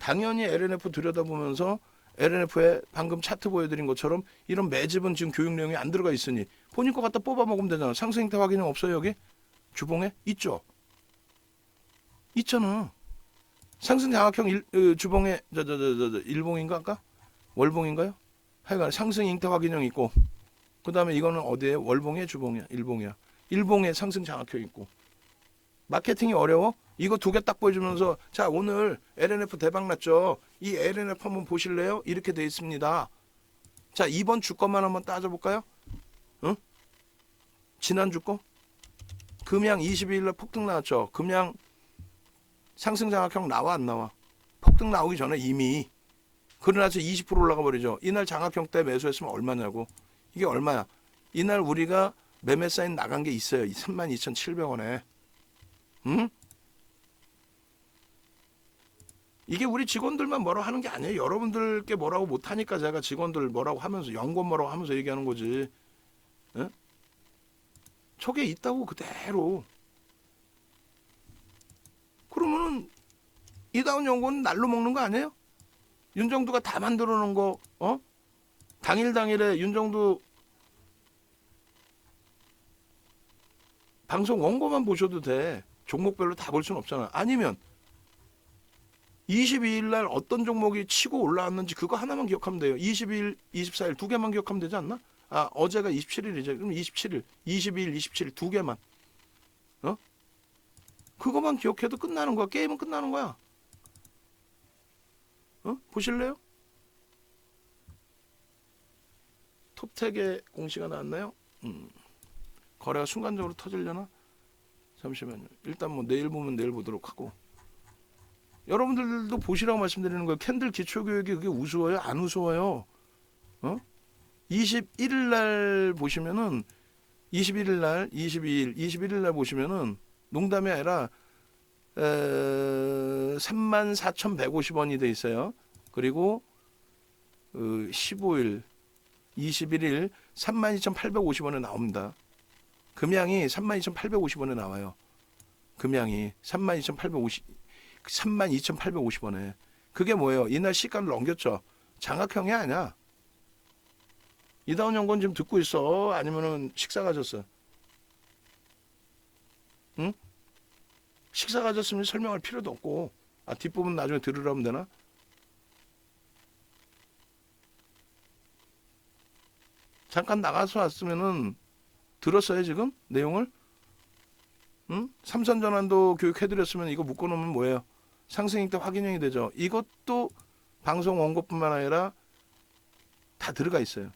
당연히 LNF 들여다보면서 LNF에 방금 차트 보여드린 것처럼 이런 매집은 지금 교육 내용이 안 들어가 있으니 본인 거 갖다 뽑아 먹으면 되잖아. 상승 형태 확인은 없어요 여기? 주봉에? 있죠. 있잖아. 상승 장악형 주봉에 일봉인가 아까? 월봉인가요? 하여간 상승 형태 확인형 있고 그 다음에 이거는 어디에? 월봉에 주봉이야? 일봉이야? 일봉에 상승 장악형 있고 마케팅이 어려워? 이거 두 개 딱 보여주면서 자 오늘 LNF 대박 났죠. 이 LNF 한번 보실래요? 이렇게 돼 있습니다. 자 이번 주 것만 한번 따져볼까요? 응? 지난주 거? 금양 22일날 폭등 나왔죠. 금양 상승 장악형 나와 안 나와? 폭등 나오기 전에 이미 그러나서 20% 올라가 버리죠. 이날 장악형 때 매수했으면 얼마냐고. 이게 얼마야? 이날 우리가 매매 사인 나간 게 있어요. 32,700원에. 응? 이게 우리 직원들만 뭐라고 하는 게 아니에요. 여러분들께 뭐라고 못하니까 제가 직원들 뭐라고 하면서 연구원 뭐라고 하면서 얘기하는 거지. 에? 저게 있다고 그대로. 그러면은 이다운 연구원 날로 먹는 거 아니에요? 윤정두가 다 만들어 놓은 거 당일에 윤정두 방송 원고만 보셔도 돼. 종목별로 다 볼 수는 없잖아. 아니면 22일 날 어떤 종목이 치고 올라왔는지 그거 하나만 기억하면 돼요. 22일, 24일 두 개만 기억하면 되지 않나? 어제가 27일이죠. 그럼 27일, 22일, 27일 두 개만. 그거만 기억해도 끝나는 거야. 게임은 끝나는 거야. 보실래요? 톱텍의 공시가 나왔나요? 거래가 순간적으로 터지려나? 잠시만요. 일단 뭐 내일 보면 내일 보도록 하고. 여러분들도 보시라고 말씀드리는 거예요. 캔들 기초교육이 그게 우스워요? 안 우스워요? 21일 날 보시면은 21일 날, 22일, 21일 날 보시면은 농담이 아니라 34,150원이 돼 있어요. 그리고 15일, 21일 32,850원에 나옵니다. 금양이 32,850원에 나와요. 금양이 32,850원에. 그게 뭐예요? 이날 시가를 넘겼죠. 장악형이 아니야. 이다운 연구원 지금 듣고 있어? 아니면은 식사 가졌어? 응? 식사 가졌으면 설명할 필요도 없고. 뒷부분 나중에 들으라면 되나? 잠깐 나가서 왔으면은 들었어요 지금 내용을? 응? 삼선전환도 교육해드렸으면 이거 묶어놓으면 뭐예요? 상승일 때 확인형이 되죠. 이것도 방송 원고뿐만 아니라 다 들어가 있어요.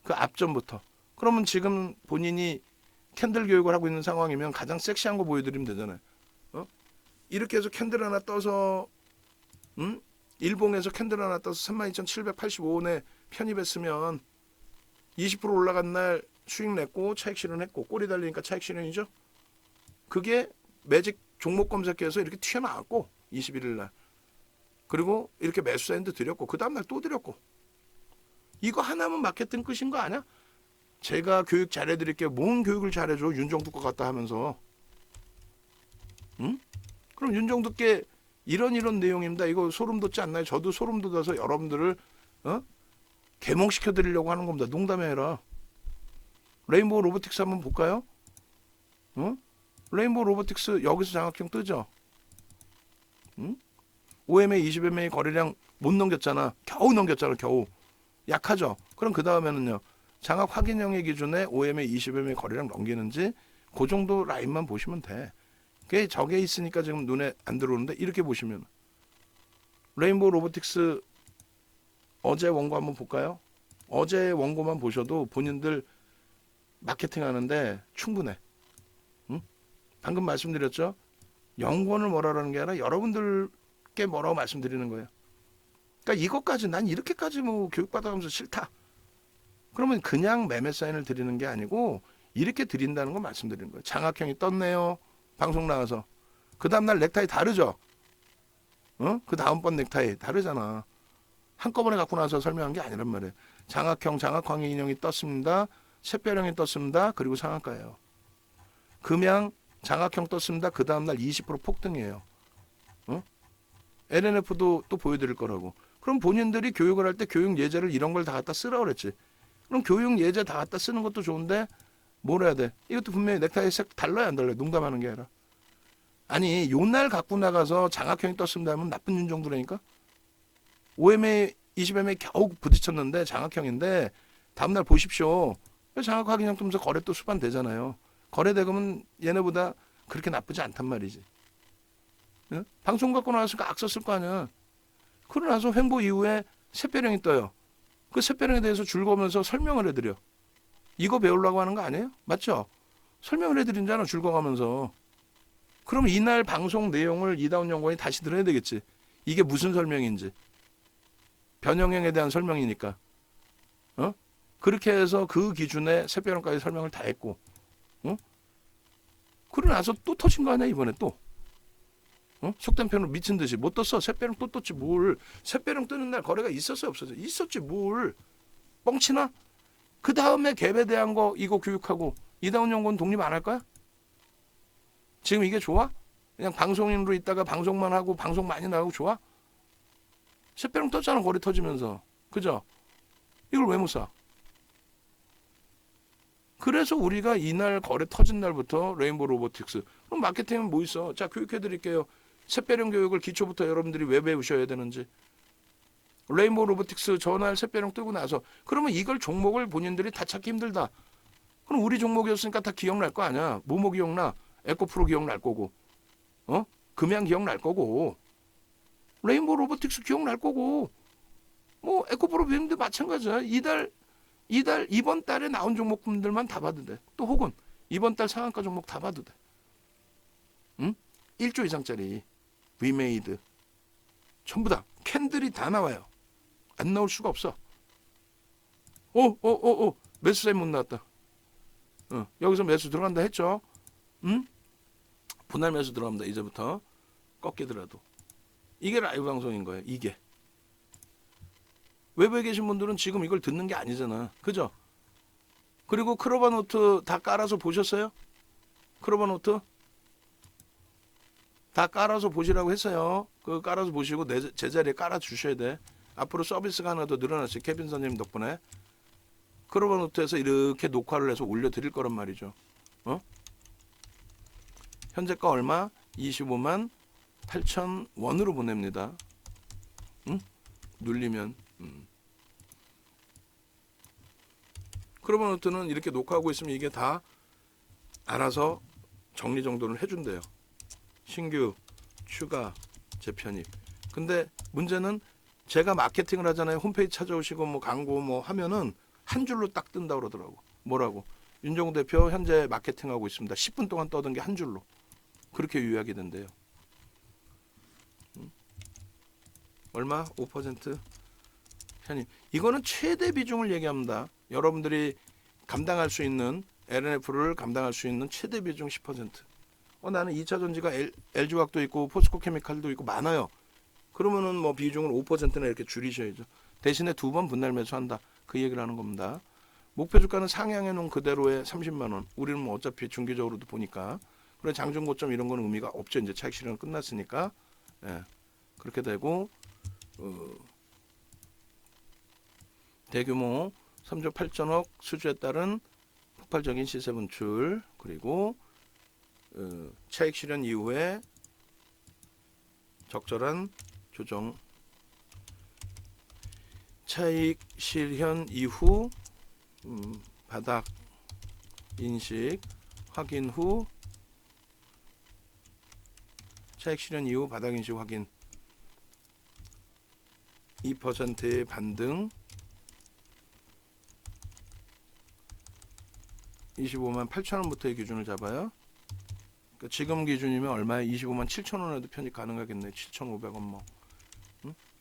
그 앞전부터. 그러면 지금 본인이 캔들 교육을 하고 있는 상황이면 가장 섹시한 거 보여드리면 되잖아요. 어? 이렇게 해서 캔들 하나 떠서 일봉에서 캔들 하나 떠서 32,785원에 편입했으면 20% 올라간 날 수익 냈고 차익 실현했고 꼬리 달리니까 차익 실현이죠. 그게 매직 종목 검색해서 이렇게 튀어나왔고 21일 날. 그리고 이렇게 매수 사인도 드렸고 그 다음날 또 드렸고. 이거 하나면 마케팅 끝인 거 아니야? 제가 교육 잘해드릴게요. 뭔 교육을 잘해줘 윤정두 것 같다 하면서. 응? 그럼 윤정두께 이런 내용입니다. 이거 소름 돋지 않나요? 저도 소름 돋아서 여러분들을 개몽시켜드리려고 하는 겁니다. 농담이 아니라. 레인보우 로보틱스 한번 볼까요? 레인보우 로보틱스 여기서 장학형 뜨죠? OMA 20MA 거래량 못 넘겼잖아. 겨우 넘겼잖아. 겨우. 약하죠. 그럼 그 다음에는요. 장학 확인형의 기준에 OMA 20MA 거래량 넘기는지 그 정도 라인만 보시면 돼. 그게 저게 있으니까 지금 눈에 안 들어오는데 이렇게 보시면 레인보우 로보틱스 어제 원고 한번 볼까요? 어제 원고만 보셔도 본인들 마케팅 하는데 충분해. 응? 방금 말씀드렸죠? 연구원을 뭐라는 게 아니라 여러분들께 뭐라고 말씀드리는 거예요. 그러니까 이것까지 난 이렇게까지 뭐 교육받아가면서 싫다. 그러면 그냥 매매 사인을 드리는 게 아니고 이렇게 드린다는 거 말씀드리는 거예요. 장학형이 떴네요. 방송 나가서. 그 다음날 넥타이 다르죠? 그 다음번 넥타이 다르잖아. 한꺼번에 갖고 나서 설명한 게 아니란 말이에요. 장학형, 장학광의 인형이 떴습니다. 샛별형이 떴습니다. 그리고 상한가예요. 금양, 장학형 떴습니다. 그 다음날 20% 폭등이에요. LNF도 또 보여드릴 거라고. 그럼 본인들이 교육을 할 때 교육 예제를 이런 걸 다 갖다 쓰라고 그랬지. 그럼 교육 예제 다 갖다 쓰는 것도 좋은데 뭘 해야 돼? 이것도 분명히 넥타이 색 달라야 안 달라요? 농담하는 게 아니라. 아니 요날 갖고 나가서 장학형이 떴습니다 하면 나쁜 윤정도라니까? OMA 20MA 겨우 부딪혔는데 장학형인데 다음날 보십시오. 장학 확인형 뜨면서 거래 또 수반되잖아요. 거래 대금은 얘네보다 그렇게 나쁘지 않단 말이지. 응? 방송 갖고 나왔으니까 악 썼을 거 아니야. 그러고 나서 횡보 이후에 샛별형이 떠요. 그 샛별형에 대해서 즐거우면서 설명을 해드려. 이거 배우려고 하는 거 아니에요? 맞죠? 설명을 해드린잖아 즐거워하면서. 그럼 이날 방송 내용을 이다운 연구원이 다시 들어야 되겠지. 이게 무슨 설명인지. 변형형에 대한 설명이니까. 그렇게 해서 그 기준에 샛별형까지 설명을 다 했고. 그러고 나서 또 터진 거 아니야 이번에 또. 속된 편으로 미친 듯이 못 떴어. 샛별형 또 떴지 뭘. 샛별형 뜨는 날 거래가 있었어요 없었어요? 있었지 뭘. 뻥치나? 그 다음에 갭에 대한 거 이거 교육하고 이다운 연구원 독립 안 할 거야? 지금 이게 좋아? 그냥 방송인으로 있다가 방송만 하고 방송 많이 나가고 좋아? 샛별형 떴잖아 거래 터지면서. 그죠? 이걸 왜 못 사? 그래서 우리가 이날 거래 터진 날부터 레인보우 로보틱스. 그럼 마케팅은 뭐 있어? 자 교육해드릴게요. 샛별형 교육을 기초부터 여러분들이 왜 배우셔야 되는지. 레인보우 로보틱스 전날 샛별형 뜨고 나서 그러면 이걸 종목을 본인들이 다 찾기 힘들다. 그럼 우리 종목이었으니까 다 기억날 거 아니야. 뭐뭐 기억나? 에코프로 기억날 거고. 금양 기억날 거고. 레인보우 로보틱스 기억날 거고. 뭐 에코프로 비행도 마찬가지야. 이번 달에 나온 종목들만 다 봐도 돼. 또 혹은 이번 달 상한가 종목 다 봐도 돼. 1조 이상짜리 위메이드 전부 다 캔들이 다 나와요. 안 나올 수가 없어. 매수 사인 못 나왔다. 여기서 매수 들어간다 했죠. 분할 매수 들어갑니다. 이제부터 꺾이더라도. 이게 라이브 방송인 거예요. 이게. 외부에 계신 분들은 지금 이걸 듣는 게 아니잖아. 그죠? 그리고 크로바 노트 다 깔아서 보셨어요? 크로바 노트? 다 깔아서 보시라고 했어요. 그 깔아서 보시고 내 제자리에 깔아 주셔야 돼. 앞으로 서비스가 하나 더 늘어났어요. 케빈 선생님 덕분에. 크로바 노트에서 이렇게 녹화를 해서 올려드릴 거란 말이죠. 현재가 얼마? 25만 8천 원으로 보냅니다. 눌리면. 크로바 노트는 이렇게 녹화하고 있으면 이게 다 알아서 정리 정돈을 해준대요. 신규, 추가, 재편입. 근데 문제는 제가 마케팅을 하잖아요. 홈페이지 찾아오시고 뭐 광고 뭐 하면은 한 줄로 딱 뜬다 그러더라고. 뭐라고? 윤종우 대표 현재 마케팅하고 있습니다. 10분 동안 떠든 게 한 줄로. 그렇게 요약이 된대요. 얼마? 5% 편입. 이거는 최대 비중을 얘기합니다. 여러분들이 감당할 수 있는 LNF를 감당할 수 있는 최대 비중 10%. 나는 2차 전지가 LG화학도 있고 포스코 케미칼도 있고 많아요. 그러면은 뭐 비중을 5%나 이렇게 줄이셔야죠. 대신에 2번 분할 매수한다. 그 얘기를 하는 겁니다. 목표 주가는 상향해 놓은 그대로의 30만 원. 우리는 뭐 어차피 중기적으로도 보니까. 그래 장중 고점 이런 건 의미가 없죠. 이제 차익 실현 끝났으니까. 예. 그렇게 되고 대규모 3조 8천억 수주에 따른 폭발적인 시세 분출, 그리고 차익 실현 이후에 적절한 조정. 차익 실현 이후 바닥 인식 확인 후, 차익 실현 이후 바닥 인식 확인. 2%의 반등, 25만 8천 원부터의 기준을 잡아요. 그러니까 지금 기준이면 얼마에 25만 7천 원에도 편입 가능하겠네. 7,500원 뭐.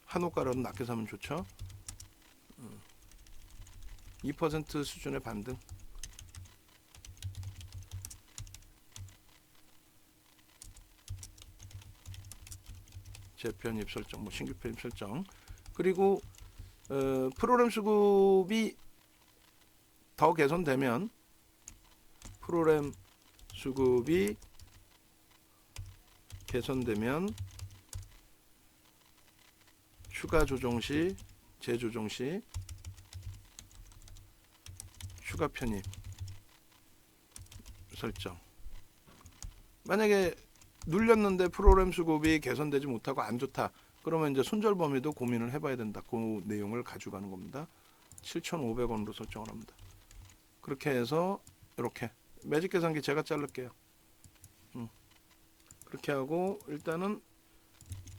한호가라도 낮게 사면 좋죠. 2% 수준의 반등. 재편입 설정, 뭐 신규 편입 설정. 그리고 프로그램 수급이 더 개선되면, 프로그램 수급이 개선되면 추가 조정 시, 재조정 시 추가 편입 설정. 만약에 눌렸는데 프로그램 수급이 개선되지 못하고 안 좋다. 그러면 이제 손절 범위도 고민을 해봐야 된다. 그 내용을 가져가는 겁니다. 7,500원으로 설정을 합니다. 그렇게 해서 이렇게 매직 계산기 제가 자를게요. 그렇게 하고 일단은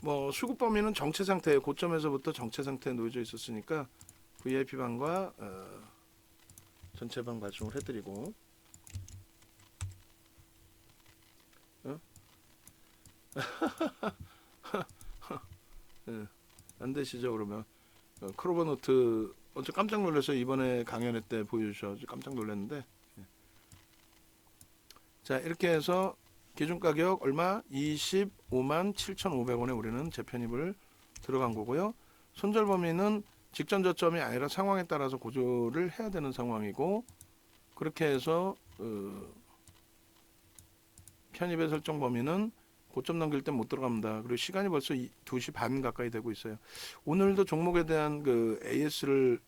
뭐 수급 범위는 정체 상태에, 고점에서부터 정체 상태에 놓여져 있었으니까 VIP 방과 전체 방 발송을 해드리고. 안 되시죠? 그러면 크로버노트 어제 깜짝 놀라서 이번에 강연회 때 보여주셔서 깜짝 놀랐는데, 자 이렇게 해서 기준 가격 얼마? 25만 7,500원에 우리는 재편입을 들어간 거고요. 손절 범위는 직전 저점이 아니라 상황에 따라서 고조를 해야 되는 상황이고, 그렇게 해서 편입의 설정 범위는 고점 넘길 때 못 들어갑니다. 그리고 시간이 벌써 2시 반 가까이 되고 있어요. 오늘도 종목에 대한 그 AS를,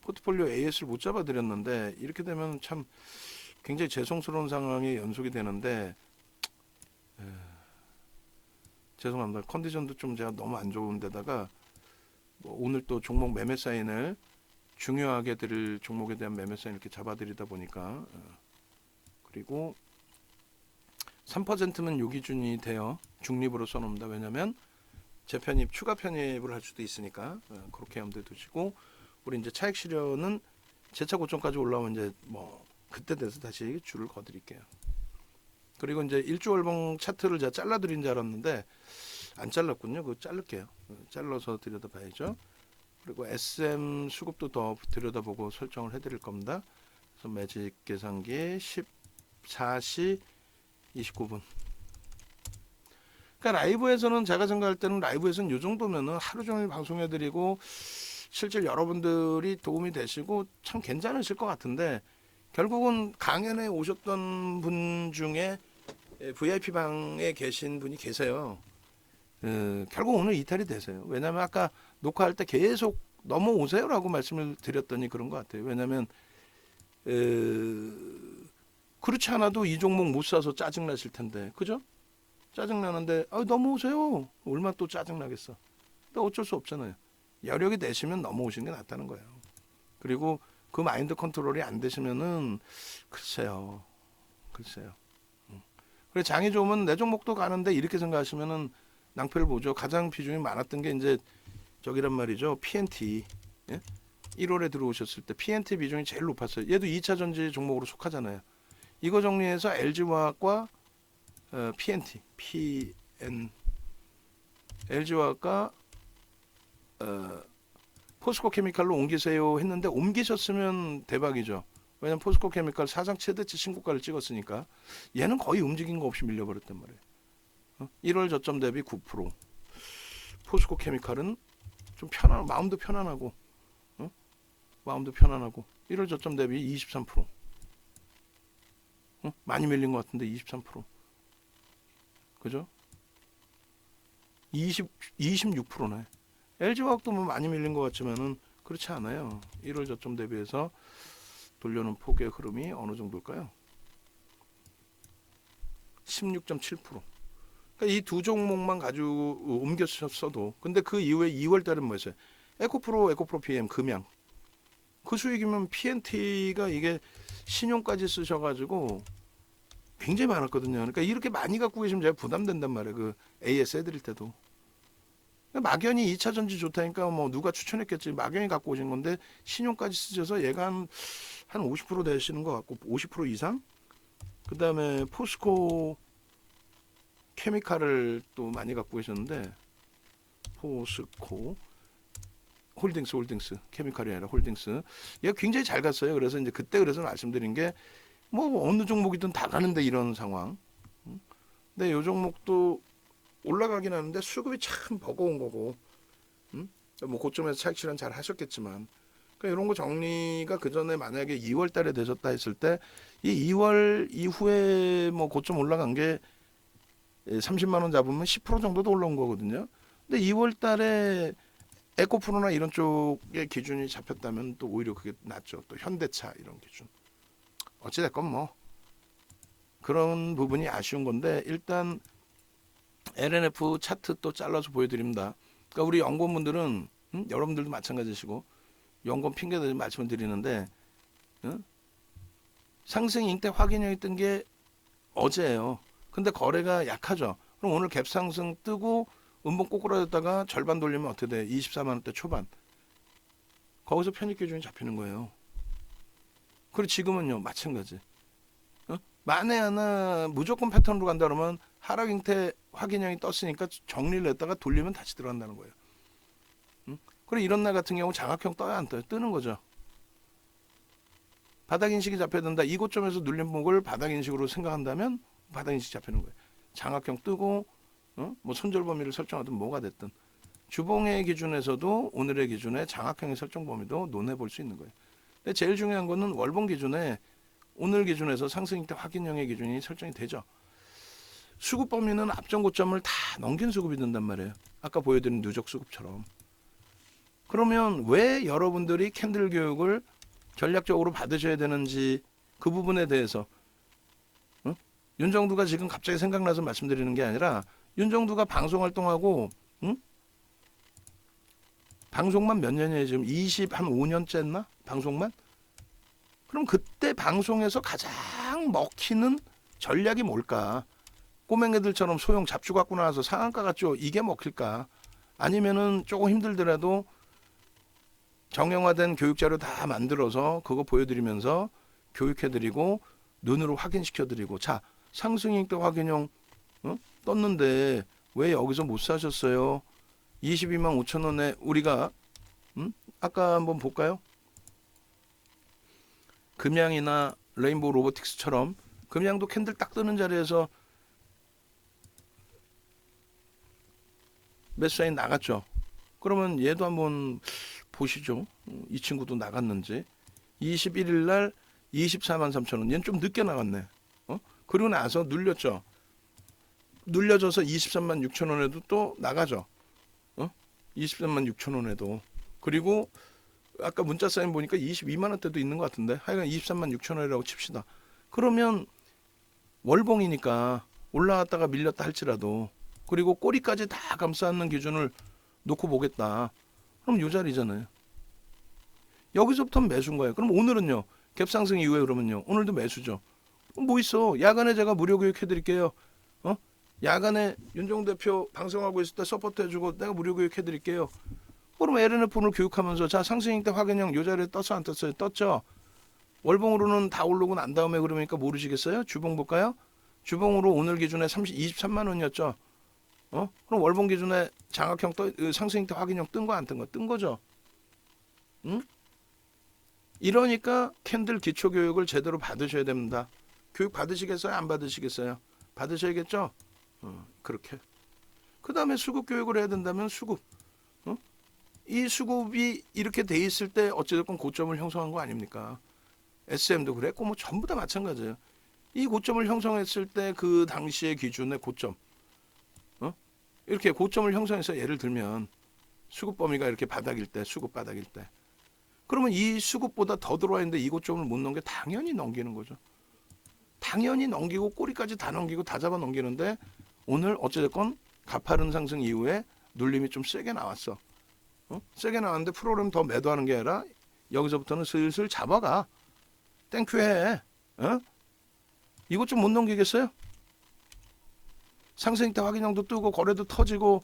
포트폴리오 AS를 못 잡아 드렸는데, 이렇게 되면 참 굉장히 죄송스러운 상황이 연속이 되는데, 죄송합니다. 컨디션도 좀 제가 너무 안 좋은 데다가 뭐 오늘 또 종목 매매 사인을 중요하게 드릴 종목에 대한 매매 사인 이렇게 잡아 드리다 보니까, 그리고 3%면 요 기준이 돼요. 중립으로 써놓습니다. 왜냐하면 재편입, 추가 편입을 할 수도 있으니까 그렇게 염두에 두시고, 우리 이제 차익 실현은 재차 고점까지 올라오면 이제 뭐 그때 돼서 다시 줄을 거드릴게요. 그리고 이제 일주월봉 차트를 제가 잘라드린 줄 알았는데 안 잘랐군요. 그거 자를게요. 잘라서 들여다봐야죠. 그리고 SM 수급도 더 들여다보고 설정을 해드릴 겁니다. 그래서 매직 계산기 14시 29분. 그러니까 라이브에서는, 제가 생각할 때는 라이브에서는 이 정도면은 하루 종일 방송해드리고 실제 여러분들이 도움이 되시고 참 괜찮으실 것 같은데, 결국은 강연에 오셨던 분 중에 VIP 방에 계신 분이 계세요. 결국 오늘 이탈이 되세요. 왜냐하면 아까 녹화할 때 계속 넘어오세요라고 말씀을 드렸더니 그런 것 같아요. 왜냐하면 그렇지 않아도 이 종목 못 사서 짜증나실 텐데, 그죠? 짜증나는데 넘어오세요. 얼마나 또 짜증나겠어. 근데 어쩔 수 없잖아요. 여력이 되시면 넘어오시는 게 낫다는 거예요. 그리고 그 마인드 컨트롤이 안 되시면은 글쎄요. 그래 장이 좋으면 내 종목도 가는데 이렇게 생각하시면은 낭패를 보죠. 가장 비중이 많았던 게 이제 저기란 말이죠. PNT. 예? 1월에 들어오셨을 때 PNT 비중이 제일 높았어요. 얘도 2차 전지 종목으로 속하잖아요. 이거 정리해서 LG화학과 PNT, LG화학과 포스코케미칼로 옮기세요 했는데 옮기셨으면 대박이죠. 왜냐면 포스코케미칼 사상 최대치 신고가를 찍었으니까 얘는 거의 움직인 거 없이 밀려버렸단 말이에요. 1월 저점 대비 9%. 포스코케미칼은 좀 마음도 편안하고 마음도 편안하고 1월 저점 대비 23%. 많이 밀린 것 같은데 23%. 그죠? 26%네. LG화학도 뭐 많이 밀린 것 같지만은 그렇지 않아요. 1월 저점 대비해서 돌려놓은 폭의 흐름이 어느 정도일까요? 16.7%. 그러니까 이 두 종목만 가지고 옮겼어도 근데 그 이후에 2월 달은 뭐였어요? 에코프로 PM 금양. 그 수익이면 PNT가 이게 신용까지 쓰셔가지고 굉장히 많았거든요. 그러니까 이렇게 많이 갖고 계시면 제가 부담된단 말이에요. 그 AS 해드릴 때도. 막연히 2차 전지 좋다니까 뭐 누가 추천했겠지. 막연히 갖고 오신 건데 신용까지 쓰셔서 얘가 한 50% 되시는 것 같고 50% 이상? 그 다음에 포스코 케미칼을 또 많이 갖고 계셨는데 포스코 홀딩스 케미칼이 아니라 홀딩스 얘가 굉장히 잘 갔어요. 그래서 이제 그때 그래서 말씀드린 게 뭐 어느 종목이든 다 가는데 이런 상황. 근데 이 종목도 올라가긴 하는데 수급이 참 버거운 거고, 뭐 고점에서 차익 실현 잘 하셨겠지만, 그러니까 이런 거 정리가 그 전에 만약에 2월 달에 되셨다 했을 때, 이 2월 이후에 뭐 고점 올라간 게 30만 원 잡으면 10% 정도도 올라온 거거든요. 근데 2월 달에 에코프로나 이런 쪽의 기준이 잡혔다면 또 오히려 그게 낫죠. 또 현대차 이런 기준. 어찌됐건 뭐 그런 부분이 아쉬운 건데 일단 LNF 차트 또 잘라서 보여드립니다. 그러니까 우리 연구원분들은 여러분들도 마찬가지시고 연구원 핑계대지 말씀을 드리는데 상승 잉태 확인형이 뜬 게 어제예요. 근데 거래가 약하죠. 그럼 오늘 갭 상승 뜨고 음봉 꼬꾸라졌다가 절반 돌리면 어떻게 돼? 24만 원대 초반. 거기서 편입 기준이 잡히는 거예요. 그리고 지금은요 마찬가지. 만에 하나 무조건 패턴으로 간다 그러면 하락 잉태 확인형이 떴으니까 정리를 했다가 돌리면 다시 들어간다는 거예요. 그리고 이런 날 같은 경우 장악형 떠야 안 떠요? 뜨는 거죠. 바닥 인식이 잡혀야 된다. 이 고점에서 눌린 목을 바닥 인식으로 생각한다면 바닥 인식 잡히는 거예요. 장악형 뜨고 뭐 손절 범위를 설정하든 뭐가 됐든 주봉의 기준에서도 오늘의 기준에 장악형의 설정 범위도 논해 볼 수 있는 거예요. 근데 제일 중요한 거는 월봉 기준에 오늘 기준에서 상승 잉태 확인형의 기준이 설정이 되죠. 수급 범위는 앞전 고점을 다 넘긴 수급이 된단 말이에요. 아까 보여드린 누적 수급처럼. 그러면 왜 여러분들이 캔들 교육을 전략적으로 받으셔야 되는지 그 부분에 대해서 윤정두가 지금 갑자기 생각나서 말씀드리는 게 아니라 윤정두가 방송 활동하고 방송만 몇 년이에요 지금 5년째 했나? 방송만? 그럼 그때 방송에서 가장 먹히는 전략이 뭘까? 꼬맹이들처럼 소형 잡주 갖고 나와서 상한가 같죠? 이게 먹힐까? 아니면은 조금 힘들더라도 정형화된 교육자료 다 만들어서 그거 보여드리면서 교육해드리고 눈으로 확인시켜드리고 자 상승익대 확인형 떴는데 왜 여기서 못 사셨어요? 22만 5천 원에 우리가 아까 한번 볼까요? 금양이나 레인보우 로보틱스처럼 금양도 캔들 딱 뜨는 자리에서 매수사인 나갔죠. 그러면 얘도 한번 보시죠. 이 친구도 나갔는지. 21일 날 24만 3천 원. 얘는 좀 늦게 나갔네. 그리고 나서 눌렸죠. 눌려져서 23만 6천 원에도 또 나가죠. 23만 6천 원에도. 그리고 아까 문자 사인 보니까 22만 원대도 있는 것 같은데 하여간 23만 6천 원이라고 칩시다. 그러면 월봉이니까 올라갔다가 밀렸다 할지라도 그리고 꼬리까지 다 감싸는 기준을 놓고 보겠다. 그럼 요 자리잖아요. 여기서부터 매수인 거예요. 그럼 오늘은요. 갭상승 이후에 그러면요. 오늘도 매수죠. 뭐 있어? 야간에 제가 무료 교육 해드릴게요. 어? 야간에 윤종 대표 방송하고 있을 때 서포트 해주고 내가 무료 교육 해드릴게요. 그럼 LNF를 교육하면서 자 상승일 때 확인형 요 자리에 떴어 안 떴어요? 떴죠. 월봉으로는 다 오르고 난 다음에 그러니까 모르시겠어요? 주봉 볼까요? 주봉으로 오늘 기준에 23만 원이었죠. 그럼 월봉 기준에 장악형 상승일 때 확인형 뜬 거 안 뜬 거? 뜬 거죠. 응? 이러니까 캔들 기초 교육을 제대로 받으셔야 됩니다. 교육 받으시겠어요? 안 받으시겠어요? 받으셔야겠죠? 그렇게. 그 다음에 수급 교육을 해야 된다면 수급. 이 수급이 이렇게 돼 있을 때 어찌됐건 고점을 형성한 거 아닙니까? SM도 그랬고 뭐 전부 다 마찬가지예요. 이 고점을 형성했을 때 그 당시의 기준의 고점. 이렇게 고점을 형성해서 예를 들면 수급 범위가 이렇게 바닥일 때, 수급 바닥일 때. 그러면 이 수급보다 더 들어와 있는데 이 고점을 못 넘겨 당연히 넘기는 거죠. 당연히 넘기고 꼬리까지 다 넘기고 다 잡아 넘기는데 오늘 어찌됐건 가파른 상승 이후에 눌림이 좀 세게 나왔어. 세게 나왔는데 프로그램 더 매도하는 게 아니라 여기서부터는 슬슬 잡아가. 땡큐해. 이것 좀 못 넘기겠어요? 상승 때 확인형도 뜨고 거래도 터지고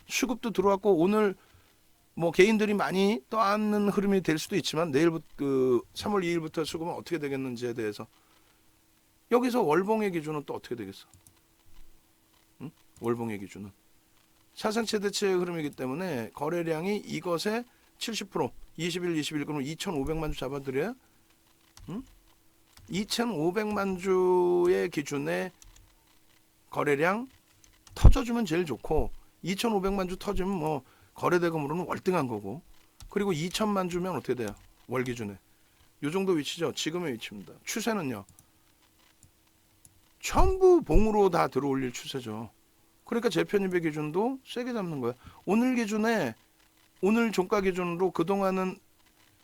수급도 들어왔고 오늘 뭐 개인들이 많이 떠안는 흐름이 될 수도 있지만 내일부터 3월 2일부터 수급은 어떻게 되겠는지에 대해서 여기서 월봉의 기준은 또 어떻게 되겠어? 월봉의 기준은 사상 최대치의 흐름이기 때문에 거래량이 이것의 70% 21 그러면 2,500만 주 잡아드려요? 2,500만 주의 기준에 거래량 터져주면 제일 좋고 2,500만 주 터지면 뭐 거래대금으로는 월등한 거고 그리고 2천만 주면 어떻게 돼요? 월 기준에 이 정도 위치죠. 지금의 위치입니다. 추세는요. 전부 봉으로 다 들어올릴 추세죠. 그러니까 재편입의 기준도 세게 잡는 거예요. 오늘 기준에 오늘 종가 기준으로 그동안은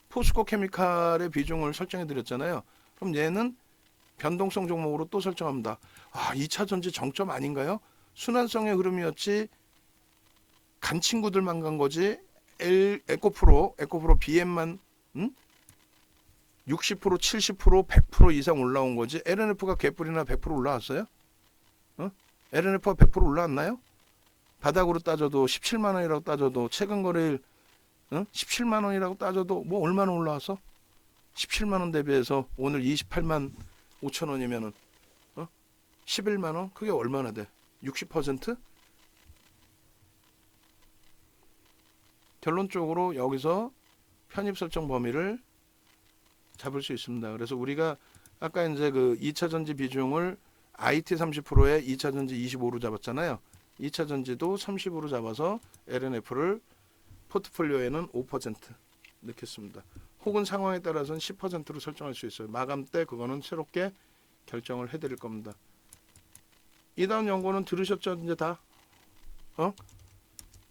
포스코 케미칼의 비중을 설정해 드렸잖아요. 그럼 얘는 변동성 종목으로 또 설정합니다. 2차 전지 정점 아닌가요? 순환성의 흐름이었지 간 친구들만 간 거지 에코프로 BM만 60% 70% 100% 이상 올라온 거지. LNF가 개뿔이나 100% 올라왔어요? LNF가 100% 올라왔나요? 바닥으로 따져도 17만 원이라고 따져도 최근 거래일 17만 원이라고 따져도 뭐 얼마나 올라왔어? 17만 원 대비해서 오늘 28만 5천 원이면은 11만 원? 그게 얼마나 돼? 60%? 결론적으로 여기서 편입 설정 범위를 잡을 수 있습니다. 그래서 우리가 아까 이제 그 2차 전지 비중을 IT 30%에 2차 전지 25로 잡았잖아요. 2차 전지도 30으로 잡아서 LNF를 포트폴리오에는 5% 넣겠습니다. 혹은 상황에 따라서는 10%로 설정할 수 있어요. 마감 때 그거는 새롭게 결정을 해드릴 겁니다. 이다운 연구는 들으셨죠? 이제 다?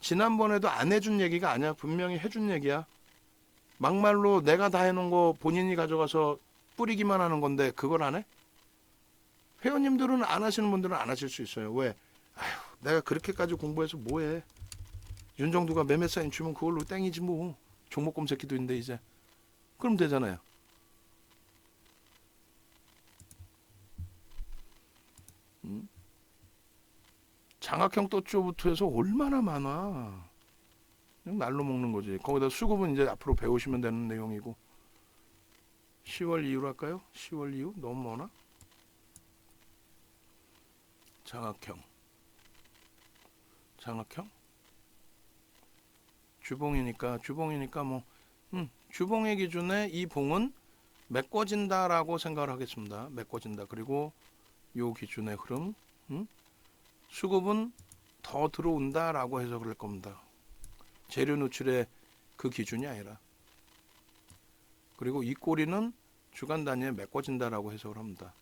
지난번에도 안 해준 얘기가 아니야. 분명히 해준 얘기야. 막말로 내가 다 해놓은 거 본인이 가져가서 뿌리기만 하는 건데 그걸 안 해? 회원님들은 안 하시는 분들은 안 하실 수 있어요. 왜? 내가 그렇게까지 공부해서 뭐해? 윤정두가 매매 사인 주면 그걸로 땡이지 뭐. 종목 검색기도 있는데 이제. 그럼 되잖아요. 장학형 또쪼부터 해서 얼마나 많아. 그냥 날로 먹는 거지. 거기다 수급은 이제 앞으로 배우시면 되는 내용이고. 10월 이후로 할까요? 10월 이후? 너무 머나? 장학형. 주봉이니까 뭐 주봉의 기준에 이 봉은 메꿔진다라고 생각을 하겠습니다. 메꿔진다. 그리고 요 기준의 흐름 수급은 더 들어온다라고 해석을 할 겁니다. 재료 노출의 그 기준이 아니라. 그리고 이 꼬리는 주간 단위에 메꿔진다라고 해석을 합니다.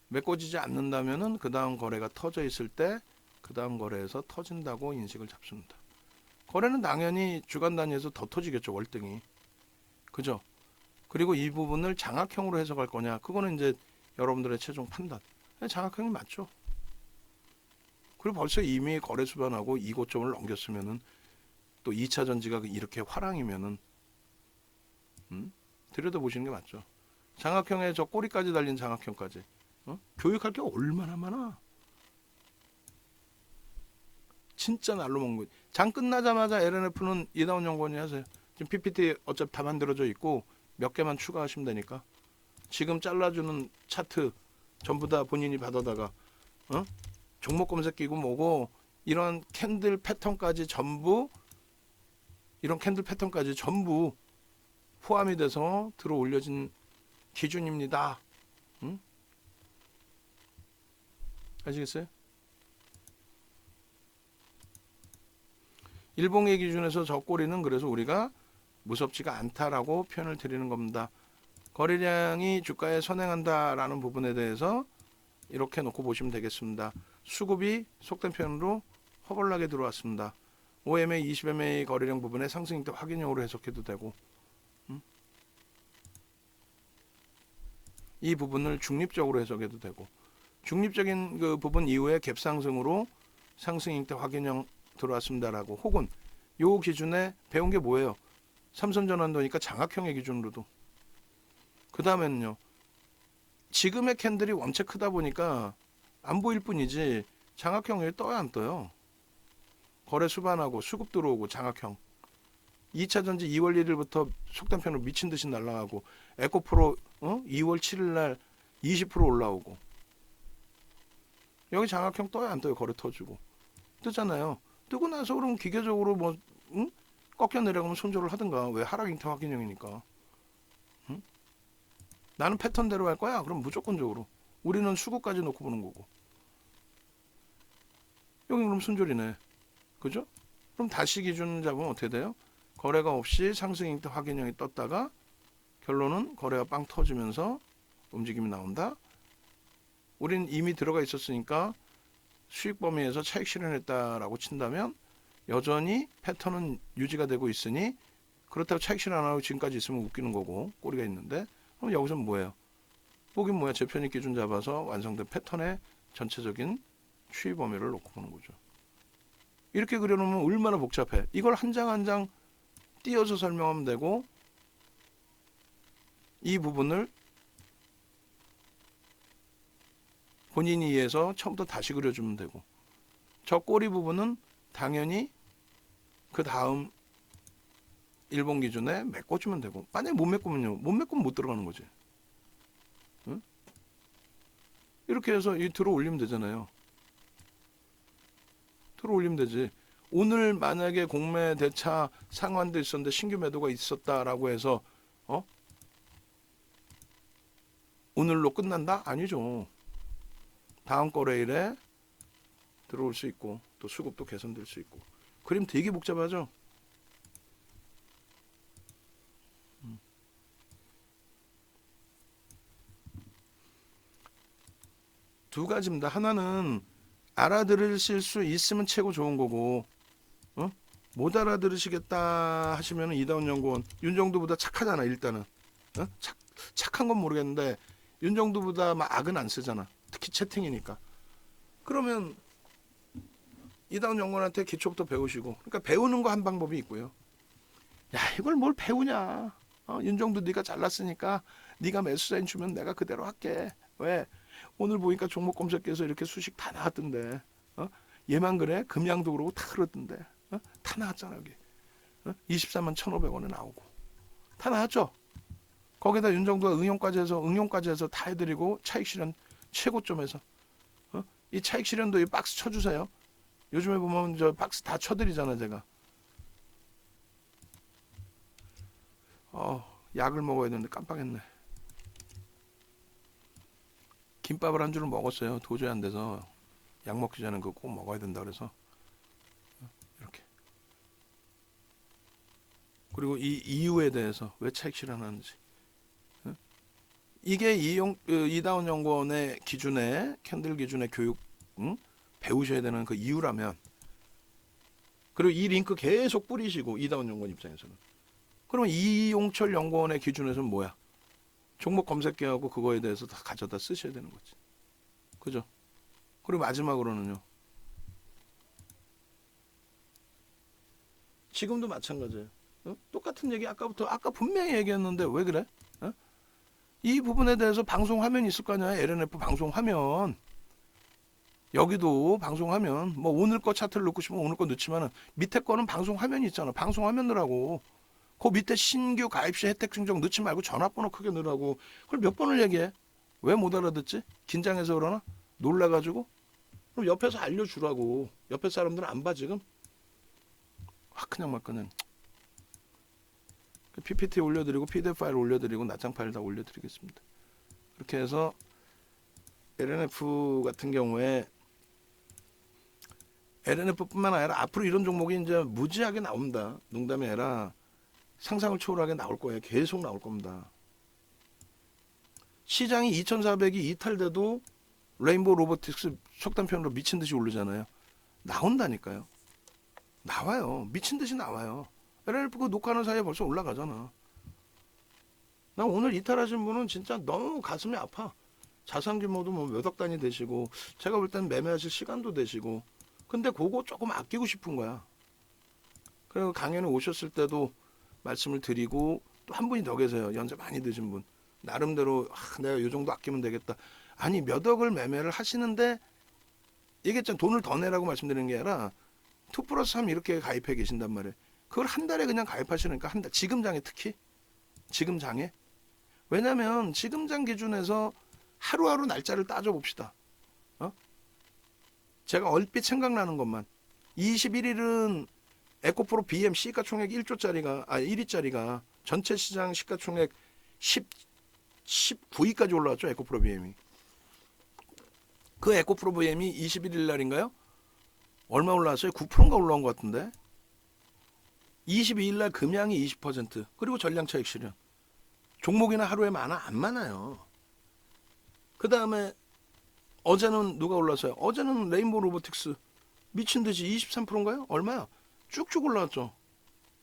메꿔지지 않는다면은 그 다음 거래가 터져 있을 때 그 다음 거래에서 터진다고 인식을 잡습니다. 거래는 당연히 주간 단위에서 더 터지겠죠. 월등히. 그죠? 그리고 이 부분을 장악형으로 해석할 거냐. 그거는 이제 여러분들의 최종 판단. 장악형이 맞죠. 그리고 벌써 이미 거래 수반하고 이 고점을 넘겼으면은 또 2차 전지가 이렇게 화랑이면은 들여다보시는 게 맞죠. 장악형에 저 꼬리까지 달린 장악형까지 교육할 게 얼마나 많아. 진짜 날로 먹는 거지. 장 끝나자마자 LNF는 이다운 연구원이 하세요. 지금 PPT 어차피 다 만들어져 있고 몇 개만 추가하시면 되니까. 지금 잘라주는 차트 전부 다 본인이 받아다가 종목 검색기고 뭐고 이런 캔들 패턴까지 전부 포함이 돼서 들어 올려진 기준입니다. 응? 아시겠어요? 일봉의 기준에서 저 꼬리는 그래서 우리가 무섭지가 않다라고 표현을 드리는 겁니다. 거래량이 주가에 선행한다라는 부분에 대해서 이렇게 놓고 보시면 되겠습니다. 수급이 속된 표현으로 허벌나게 들어왔습니다. 5MA, 20MA 거래량 부분에 상승익대 확인형으로 해석해도 되고 이 부분을 중립적으로 해석해도 되고 중립적인 그 부분 이후에 갭상승으로 상승익대 확인형 들어왔습니다라고 혹은 요 기준에 배운 게 뭐예요? 삼성전환도니까 장악형의 기준으로도 그 다음에는요. 지금의 캔들이 원체 크다 보니까 안 보일 뿐이지 장악형이 떠야 안 떠요. 거래 수반하고 수급 들어오고 장악형 2차전지 2월 1일부터 속된 편으로 미친 듯이 날아가고 에코프로 2월 7일 날 20% 올라오고 여기 장악형 떠야 안 떠요. 거래 터지고 뜨잖아요. 뜨고 나서 그럼 기계적으로 뭐 꺾여 내려가면 손절을 하든가. 왜? 하락 잉태 확인형이니까. 나는 패턴대로 할 거야. 그럼 무조건적으로 우리는 수급까지 놓고 보는 거고 여기 그럼 손절이네. 그죠? 그럼 다시 기준 잡으면 어떻게 돼요? 거래가 없이 상승 잉태 확인형이 떴다가 결론은 거래가 빵 터지면서 움직임이 나온다. 우린 이미 들어가 있었으니까 수익 범위에서 차익 실현했다라고 친다면 여전히 패턴은 유지가 되고 있으니 그렇다고 차익 실현 안 하고 지금까지 있으면 웃기는 거고 꼬리가 있는데 그럼 여기서는 뭐예요? 보긴 뭐야? 재편입 기준 잡아서 완성된 패턴의 전체적인 추이 범위를 놓고 보는 거죠. 이렇게 그려놓으면 얼마나 복잡해. 이걸 한 장 한 장 띄어서 설명하면 되고 이 부분을 본인이 이해해서 처음부터 다시 그려주면 되고 저 꼬리 부분은 당연히 그 다음 일본 기준에 메꿔주면 되고 만약에 못 메꾸면요. 못 메꾸면 못 들어가는 거지. 응? 이렇게 해서 이 들어 올리면 되잖아요. 들어 올리면 되지. 오늘 만약에 공매 대차 상환돼 있었는데 신규 매도가 있었다라고 해서 오늘로 끝난다? 아니죠. 다음 거래일에 들어올 수 있고 또 수급도 개선될 수 있고 그림 되게 복잡하죠. 두 가지입니다. 하나는 알아들으실 수 있으면 최고 좋은 거고 못 알아들으시겠다 하시면 이다운 연구원 윤정도보다 착하잖아. 일단은 착한 건 모르겠는데 윤정도보다 막 악은 안 쓰잖아. 특히 채팅이니까. 그러면 이다운 연구원한테 기초부터 배우시고 그러니까 배우는 거 한 방법이 있고요. 야 이걸 뭘 배우냐. 윤정도 네가 잘났으니까 네가 매수사인 주면 내가 그대로 할게. 왜? 오늘 보니까 종목 검색해서 이렇게 수식 다 나왔던데 얘만 그래? 금양도 그러고 다 그러던데 다 나왔잖아 여기 24만 1,500원에 나오고 다 나왔죠. 거기다 윤정도가 응용까지 해서 다 해드리고 차익 실현 최고점에서 이 차익 실현도 이 박스 쳐주세요. 요즘에 보면 저 박스 다 쳐드리잖아 제가. 약을 먹어야 되는데 깜빡했네. 김밥을 한 줄을 먹었어요. 도저히 안 돼서 약 먹기 전에 그거 꼭 먹어야 된다 그래서 이렇게. 그리고 이 이유에 대해서 왜 차익 실현하는지. 이게 이다운 연구원의 기준에 캔들 기준의 교육 배우셔야 되는 그 이유라면 그리고 이 링크 계속 뿌리시고 이다운 연구원 입장에서는 그러면 이용철 연구원의 기준에서는 뭐야? 종목 검색기하고 그거에 대해서 다 가져다 쓰셔야 되는 거지. 그죠? 그리고 마지막으로는요. 지금도 마찬가지예요. 똑같은 얘기 아까 분명히 얘기했는데 왜 그래? 이 부분에 대해서 방송 화면이 있을 거 아니야. LNF 방송 화면. 여기도 방송 화면. 뭐 오늘 거 차트를 넣고 싶으면 오늘 거 넣지만은 밑에 거는 방송 화면이 있잖아. 방송 화면 넣으라고. 그 밑에 신규 가입 시 혜택 증정 넣지 말고 전화번호 크게 넣으라고. 그걸 몇 번을 얘기해? 왜 못 알아듣지? 긴장해서 그러나? 놀라가지고? 그럼 옆에서 알려주라고. 옆에 사람들은 안 봐 지금? 그냥 막 그냥 PPT 올려드리고 PDF 파일 올려드리고 낱장 파일 다 올려드리겠습니다. 그렇게 해서 LNF 같은 경우에 LNF뿐만 아니라 앞으로 이런 종목이 이제 무지하게 나옵니다. 농담이 아니라 상상을 초월하게 나올 거예요. 계속 나올 겁니다. 시장이 2400이 이탈돼도 레인보우 로보틱스 속단편으로 미친 듯이 오르잖아요. 나온다니까요. 나와요. 미친 듯이 나와요. LNF 그 녹화하는 사이에 벌써 올라가잖아. 나 오늘 이탈하신 분은 진짜 너무 가슴이 아파. 자산 규모도 뭐 몇억 단위 되시고 제가 볼 땐 매매하실 시간도 되시고 근데 그거 조금 아끼고 싶은 거야. 그리고 강연에 오셨을 때도 말씀을 드리고 또 한 분이 더 계세요. 연세 많이 드신 분. 나름대로 내가 이 정도 아끼면 되겠다. 아니 몇 억을 매매를 하시는데 이게 좀 돈을 더 내라고 말씀드리는 게 아니라 2+3 이렇게 가입해 계신단 말이에요. 그걸 한 달에 그냥 가입하시니까 한 달, 지금 장에 특히 지금 장에 왜냐면 지금 장 기준에서 하루하루 날짜를 따져 봅시다. 제가 얼핏 생각나는 것만 21일은 에코프로 BM 시가총액 1조짜리가 1위짜리가 전체 시장 시가총액 19위까지 올라왔죠. 에코프로 BM이. 그 에코프로 BM이 21일 날인가요? 얼마 올라왔어요? 9%인가 올라온 것 같은데. 22일 날 금양이 20% 그리고 전량차익 실현. 종목이나 하루에 많아? 안 많아요. 그 다음에 어제는 누가 올랐어요? 어제는 레인보우 로보틱스 미친 듯이 23%인가요? 얼마야? 쭉쭉 올라왔죠.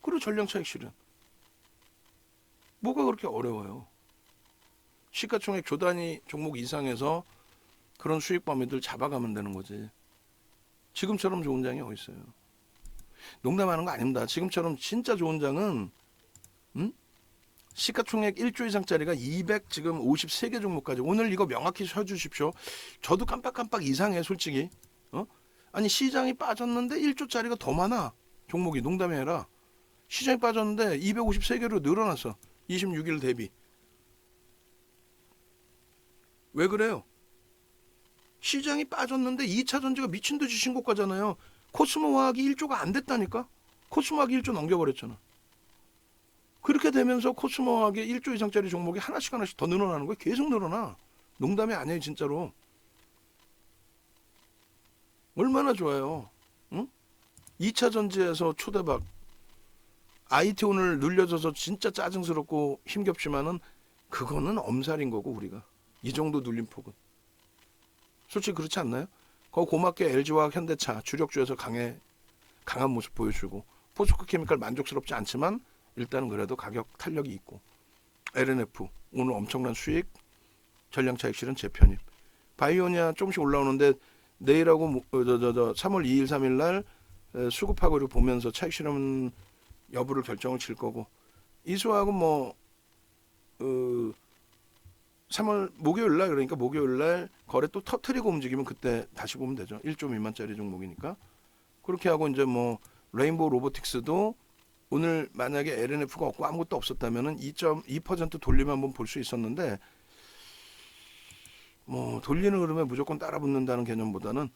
그리고 전량차익 실현. 뭐가 그렇게 어려워요? 시가총액 조 단위 종목 이상에서 그런 수익 범위들 잡아가면 되는 거지. 지금처럼 좋은 장이 어디 있어요? 농담하는 거 아닙니다. 지금처럼 진짜 좋은 장은 시가총액 1조 이상짜리가 200 지금 53개 종목까지. 오늘 이거 명확히 쳐주십시오. 저도 깜빡깜빡 이상해 솔직히. 아니 시장이 빠졌는데 1조짜리가 더 많아. 종목이 농담이 아니라 시장이 빠졌는데 253개로 늘어났어. 26일 대비. 왜 그래요? 시장이 빠졌는데 2차 전지가 미친 듯이 신고가잖아요. 코스모 화학이 1조가 안 됐다니까. 코스모 화학이 1조 넘겨버렸잖아. 그렇게 되면서 코스모 화학의 1조 이상짜리 종목이 하나씩 더 늘어나는 거예요. 계속 늘어나. 농담이 아니에요 진짜로. 얼마나 좋아요. 응? 2차 전지에서 초대박. IT 오늘 눌려져서 진짜 짜증스럽고 힘겹지만은 그거는 엄살인 거고 우리가. 이 정도 눌림폭은. 솔직히 그렇지 않나요? 고맙게 LG화학 현대차 주력주에서 강한 모습 보여주고 포스코케미칼 만족스럽지 않지만 일단은 그래도 가격 탄력이 있고 LNF 오늘 엄청난 수익 전량차익 실현 재편입. 바이오니아 조금씩 올라오는데 내일하고 3월 2일 3일 날 수급하고 보면서 차익 실현 여부를 결정을 칠 거고 이수하고 3월 목요일 날 그러니까 목요일 날 거래 또 터트리고 움직이면 그때 다시 보면 되죠. 1조 미만짜리 종목이니까. 그렇게 하고 이제 레인보우 로보틱스도 오늘 만약에 LNF가 없고 아무것도 없었다면은 2.2% 돌리면 한번 볼 수 있었는데 돌리는 흐름에 무조건 따라 붙는다는 개념보다는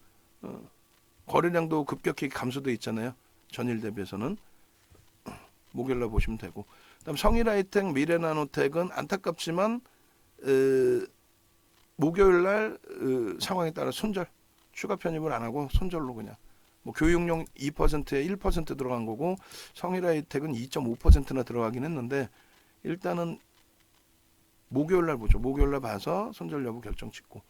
거래량도 급격히 감소돼 있잖아요. 전일 대비해서는 목요일날 보시면 되고. 그다음 성일하이텍, 미래나노텍은 안타깝지만 목요일날 상황에 따라 손절 추가 편입을 안 하고 손절로 그냥 교육용 2%에 1% 들어간 거고 성일하이텍은 2.5%나 들어가긴 했는데 일단은 목요일날 보죠. 목요일날 봐서 손절 여부 결정 짓고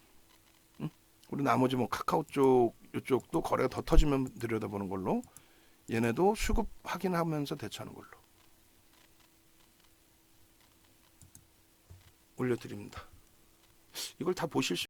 그리고 나머지 카카오 쪽 이쪽도 거래가 더 터지면 들여다보는 걸로 얘네도 수급 확인하면서 대처하는 걸로 올려드립니다. 이걸 다 보실 수